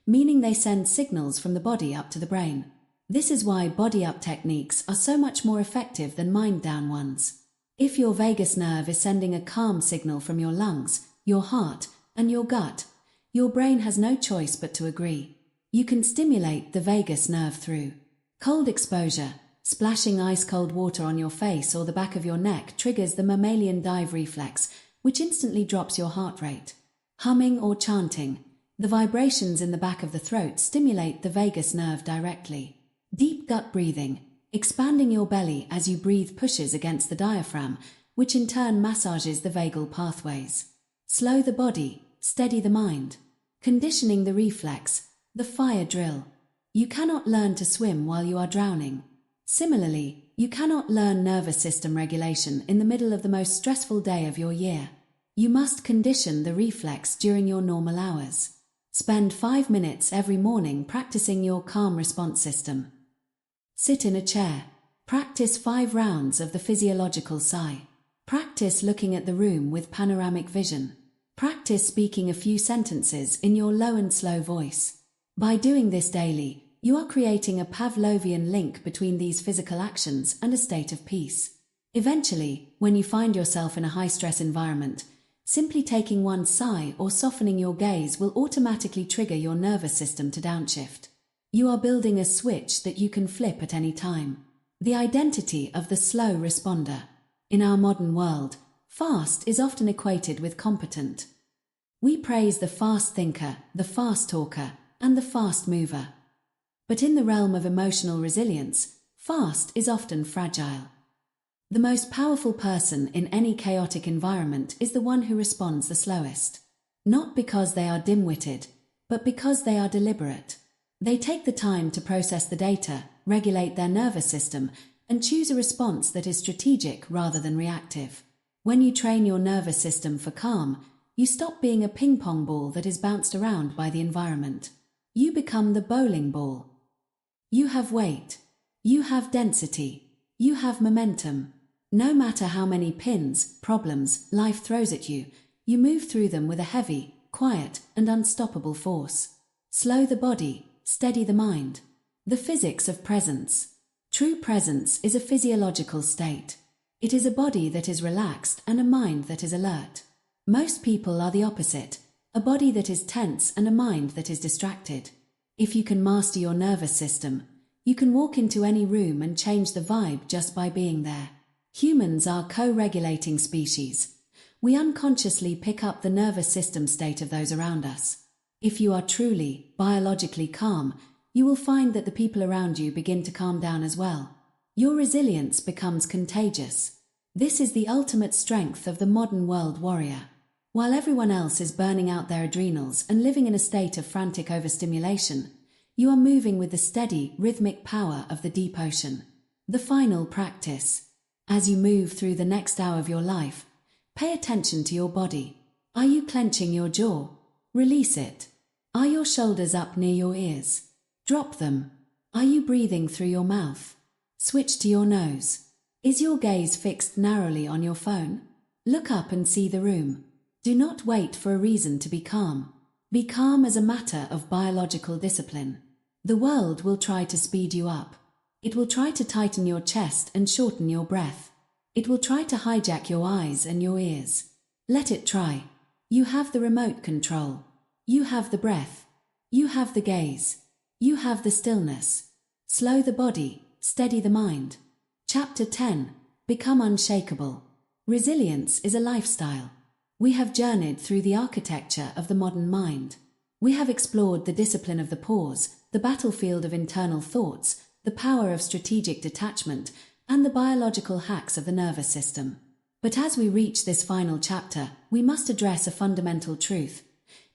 meaning they send signals from the body up to the brain. This is why body-up techniques are so much more effective than mind-down ones. If your vagus nerve is sending a calm signal from your lungs, your heart, and your gut, your brain has no choice but to agree. You can stimulate the vagus nerve through cold exposure. Splashing ice-cold water on your face or the back of your neck triggers the mammalian dive reflex, which instantly drops your heart rate. Humming or chanting. The vibrations in the back of the throat stimulate the vagus nerve directly. Deep gut breathing. Expanding your belly as you breathe pushes against the diaphragm, which in turn massages the vagal pathways. Slow the body, steady the mind. Conditioning the reflex. The fire drill. You cannot learn to swim while you are drowning. Similarly, you cannot learn nervous system regulation in the middle of the most stressful day of your year. You must condition the reflex during your normal hours. Spend 5 minutes every morning practicing your calm response system. Sit in a chair. Practice 5 rounds of the physiological sigh. Practice looking at the room with panoramic vision. Practice speaking a few sentences in your low and slow voice. By doing this daily, you are creating a Pavlovian link between these physical actions and a state of peace. Eventually, when you find yourself in a high-stress environment, simply taking one sigh or softening your gaze will automatically trigger your nervous system to downshift. You are building a switch that you can flip at any time. The identity of the slow responder. In our modern world, fast is often equated with competent. We praise the fast thinker, the fast talker, and the fast mover. But in the realm of emotional resilience, fast is often fragile. The most powerful person in any chaotic environment is the one who responds the slowest. Not because they are dim-witted, but because they are deliberate. They take the time to process the data, regulate their nervous system, and choose a response that is strategic rather than reactive. When you train your nervous system for calm, you stop being a ping-pong ball that is bounced around by the environment. You become the bowling ball. You have weight. You have density. You have momentum. No matter how many pins, problems, life throws at you, you move through them with a heavy, quiet, and unstoppable force. Slow the body, steady the mind. The physics of presence. True presence is a physiological state. It is a body that is relaxed and a mind that is alert. Most people are the opposite, a body that is tense and a mind that is distracted. If you can master your nervous system, you can walk into any room and change the vibe just by being there. Humans are co-regulating species. We unconsciously pick up the nervous system state of those around us. If you are truly, biologically calm, you will find that the people around you begin to calm down as well. Your resilience becomes contagious. This is the ultimate strength of the modern world warrior. While everyone else is burning out their adrenals and living in a state of frantic overstimulation, you are moving with the steady, rhythmic power of the deep ocean. The final practice. As you move through the next hour of your life, pay attention to your body. Are you clenching your jaw? Release it. Are your shoulders up near your ears? Drop them. Are you breathing through your mouth? Switch to your nose. Is your gaze fixed narrowly on your phone? Look up and see the room. Do not wait for a reason to be calm. Be calm as a matter of biological discipline. The world will try to speed you up. It will try to tighten your chest and shorten your breath. It will try to hijack your eyes and your ears. Let it try. You have the remote control. You have the breath. You have the gaze. You have the stillness. Slow the body, steady the mind. Chapter 10. Become unshakable. Resilience is a lifestyle. We have journeyed through the architecture of the modern mind. We have explored the discipline of the pause, the battlefield of internal thoughts, the power of strategic detachment, and the biological hacks of the nervous system. But as we reach this final chapter, we must address a fundamental truth.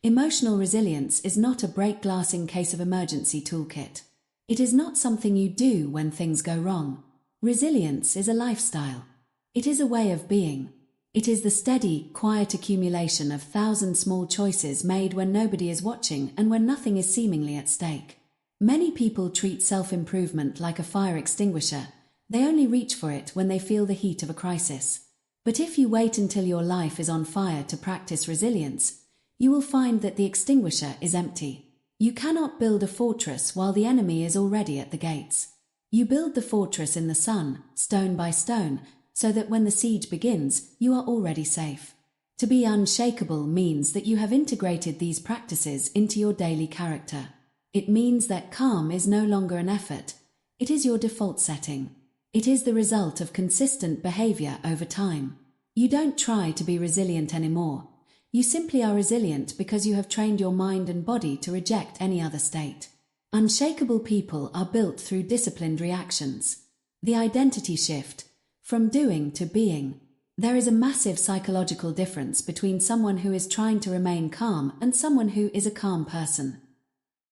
Emotional resilience is not a break glass in case of emergency toolkit. It is not something you do when things go wrong. Resilience is a lifestyle. It is a way of being. It is the steady, quiet accumulation of 1,000 small choices made when nobody is watching and when nothing is seemingly at stake. Many people treat self-improvement like a fire extinguisher. They only reach for it when they feel the heat of a crisis. But if you wait until your life is on fire to practice resilience, you will find that the extinguisher is empty. You cannot build a fortress while the enemy is already at the gates. You build the fortress in the sun, stone by stone, so that when the siege begins, you are already safe. To be unshakable means that you have integrated these practices into your daily character. It means that calm is no longer an effort. It is your default setting. It is the result of consistent behavior over time. You don't try to be resilient anymore. You simply are resilient because you have trained your mind and body to reject any other state. Unshakable people are built through disciplined reactions. The identity shift, from doing to being. There is a massive psychological difference between someone who is trying to remain calm and someone who is a calm person.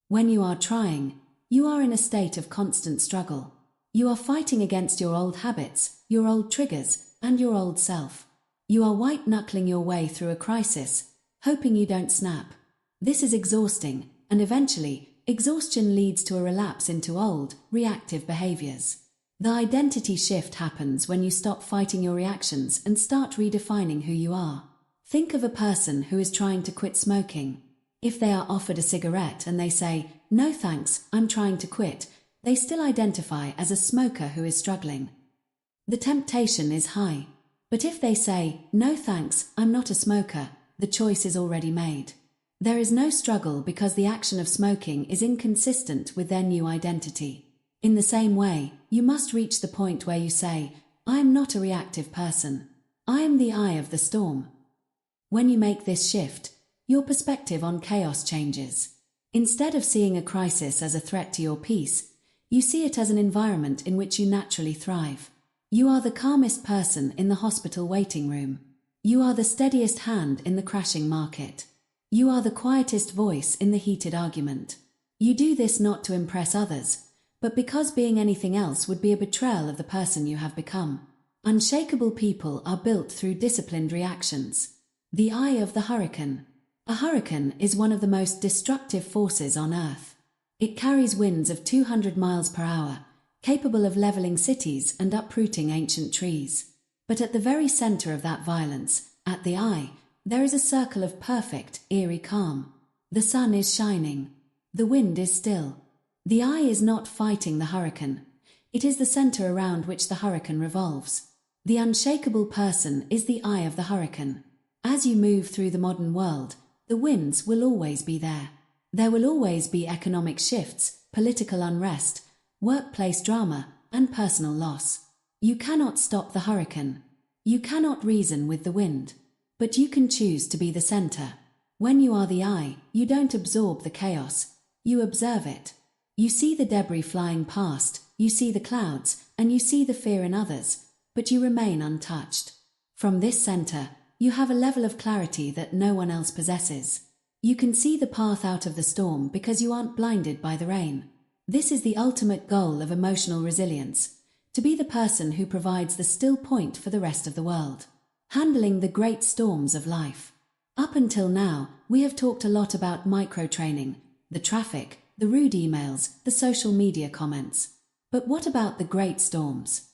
When you are trying, you are in a state of constant struggle. You are fighting against your old habits, your old triggers, and your old self. You are white-knuckling your way through a crisis, hoping you don't snap. This is exhausting, and eventually, exhaustion leads to a relapse into old, reactive behaviors. The identity shift happens when you stop fighting your reactions and start redefining who you are. Think of a person who is trying to quit smoking. If they are offered a cigarette and they say, "No thanks, I'm trying to quit," they still identify as a smoker who is struggling. The temptation is high. But if they say, "No thanks, I'm not a smoker," the choice is already made. There is no struggle because the action of smoking is inconsistent with their new identity. In the same way, you must reach the point where you say, "I am not a reactive person. I am the eye of the storm." When you make this shift, your perspective on chaos changes. Instead of seeing a crisis as a threat to your peace, you see it as an environment in which you naturally thrive. You are the calmest person in the hospital waiting room. You are the steadiest hand in the crashing market. You are the quietest voice in the heated argument. You do this not to impress others, but because being anything else would be a betrayal of the person you have become. Unshakable people are built through disciplined reactions. The eye of the hurricane. A hurricane is one of the most destructive forces on Earth. It carries winds of 200 miles per hour, capable of leveling cities and uprooting ancient trees. But at the very center of that violence, at the eye, there is a circle of perfect, eerie calm. The sun is shining. The wind is still. The eye is not fighting the hurricane. It is the center around which the hurricane revolves. The unshakable person is the eye of the hurricane. As you move through the modern world, the winds will always be there. There will always be economic shifts, political unrest, workplace drama, and personal loss. You cannot stop the hurricane. You cannot reason with the wind. But you can choose to be the center. When you are the eye, you don't absorb the chaos. You observe it. You see the debris flying past, you see the clouds, and you see the fear in others, but you remain untouched. From this center, you have a level of clarity that no one else possesses. You can see the path out of the storm because you aren't blinded by the rain. This is the ultimate goal of emotional resilience, to be the person who provides the still point for the rest of the world. Handling the great storms of life. Up until now, we have talked a lot about micro-training, the traffic, the rude emails, the social media comments. But what about the great storms?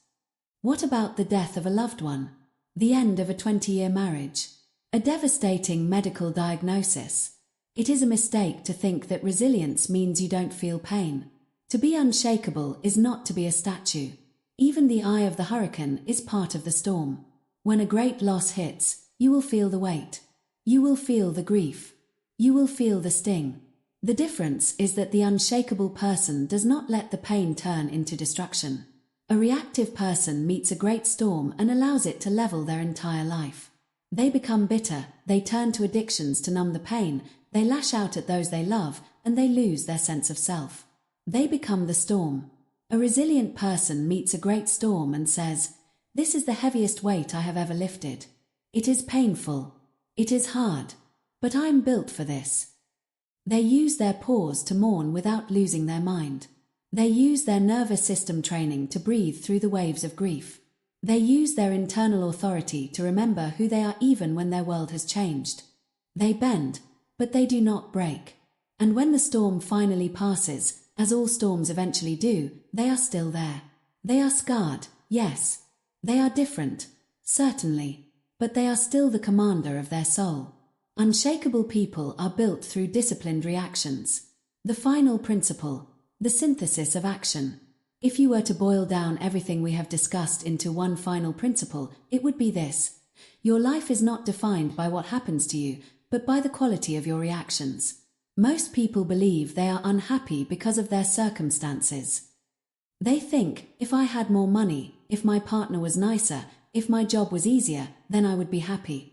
What about the death of a loved one? The end of a 20-year marriage? A devastating medical diagnosis? It is a mistake to think that resilience means you don't feel pain. To be unshakable is not to be a statue. Even the eye of the hurricane is part of the storm. When a great loss hits, you will feel the weight. You will feel the grief. You will feel the sting. The difference is that the unshakable person does not let the pain turn into destruction. A reactive person meets a great storm and allows it to level their entire life. They become bitter, they turn to addictions to numb the pain, they lash out at those they love, and they lose their sense of self. They become the storm. A resilient person meets a great storm and says, "This is the heaviest weight I have ever lifted. It is painful. It is hard. But I am built for this." They use their pause to mourn without losing their mind. They use their nervous system training to breathe through the waves of grief. They use their internal authority to remember who they are even when their world has changed. They bend, but they do not break. And when the storm finally passes, as all storms eventually do, they are still there. They are scarred, yes. They are different, certainly. But they are still the commander of their soul. Unshakable people are built through disciplined reactions. The final principle, the synthesis of action. If you were to boil down everything we have discussed into one final principle, it would be this. Your life is not defined by what happens to you, but by the quality of your reactions. Most people believe they are unhappy because of their circumstances. They think, if I had more money, if my partner was nicer, if my job was easier, then I would be happy.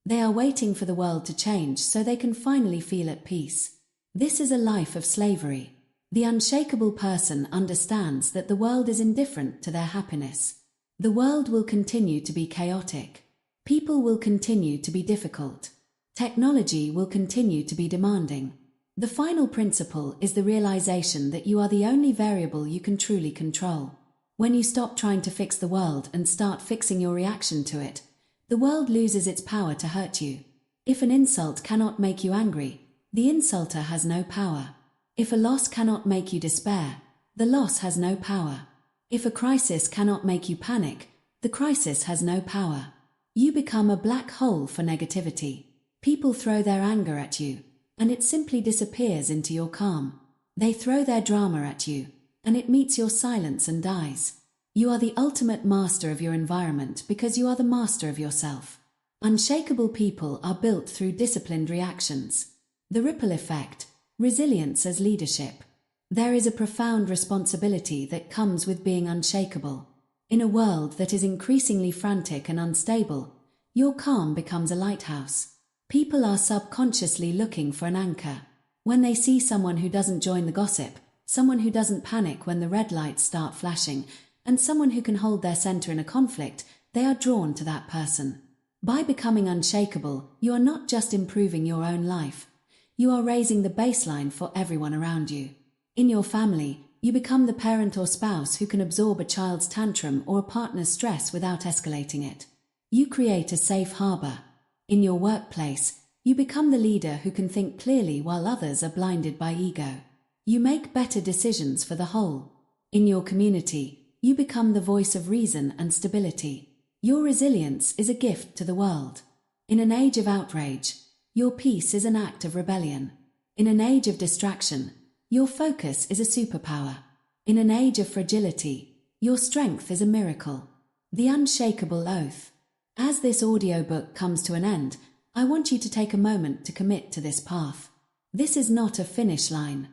They are waiting for the world to change so they can finally feel at peace. This is a life of slavery. The unshakable person understands that the world is indifferent to their happiness. The world will continue to be chaotic. People will continue to be difficult. Technology will continue to be demanding. The final principle is the realization that you are the only variable you can truly control. When you stop trying to fix the world and start fixing your reaction to it, the world loses its power to hurt you. If an insult cannot make you angry, the insulter has no power. If a loss cannot make you despair, the loss has no power. If a crisis cannot make you panic, the crisis has no power. You become a black hole for negativity. People throw their anger at you, and it simply disappears into your calm. They throw their drama at you, and it meets your silence and dies. You are the ultimate master of your environment because you are the master of yourself. Unshakable people are built through disciplined reactions. The ripple effect, resilience as leadership. There is a profound responsibility that comes with being unshakable. In a world that is increasingly frantic and unstable, your calm becomes a lighthouse. People are subconsciously looking for an anchor. When they see someone who doesn't join the gossip, someone who doesn't panic when the red lights start flashing, and someone who can hold their center in a conflict, they are drawn to that person. By becoming unshakable, you are not just improving your own life. You are raising the baseline for everyone around you. In your family, you become the parent or spouse who can absorb a child's tantrum or a partner's stress without escalating it. You create a safe harbor. In your workplace, you become the leader who can think clearly while others are blinded by ego. You make better decisions for the whole. In your community, you become the voice of reason and stability. Your resilience is a gift to the world. In an age of outrage, your peace is an act of rebellion. In an age of distraction, your focus is a superpower. In an age of fragility, your strength is a miracle. The Unshakable Oath. As this audiobook comes to an end, I want you to take a moment to commit to this path. This is not a finish line.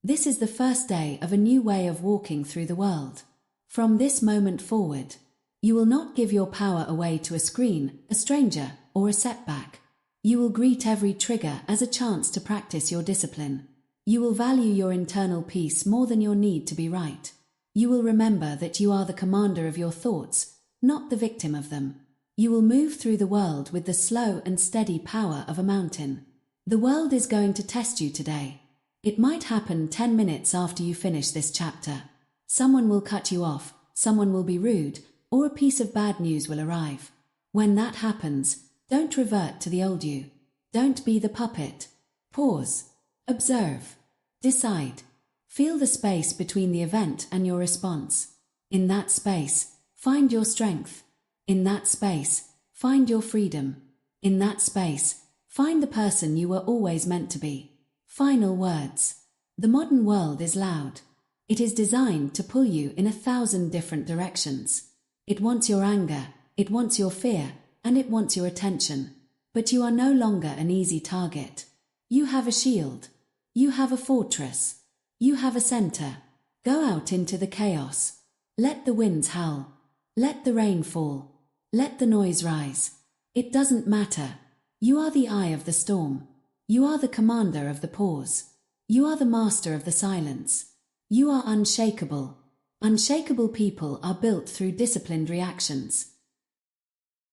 This is the first day of a new way of walking through the world. From this moment forward, you will not give your power away to a screen, a stranger, or a setback. You will greet every trigger as a chance to practice your discipline. You will value your internal peace more than your need to be right. You will remember that you are the commander of your thoughts, not the victim of them. You will move through the world with the slow and steady power of a mountain. The world is going to test you today. It might happen 10 minutes after you finish this chapter. Someone will cut you off, someone will be rude, or a piece of bad news will arrive. When that happens, don't revert to the old you. Don't be the puppet. Pause. Observe. Decide. Feel the space between the event and your response. In that space, find your strength. In that space, find your freedom. In that space, find the person you were always meant to be. Final words. The modern world is loud. It is designed to pull you in 1,000 different directions. It wants your anger, it wants your fear, and it wants your attention. But you are no longer an easy target. You have a shield. You have a fortress. You have a center. Go out into the chaos. Let the winds howl. Let the rain fall. Let the noise rise. It doesn't matter. You are the eye of the storm. You are the commander of the pause. You are the master of the silence. You are unshakable. Unshakable people are built through disciplined reactions.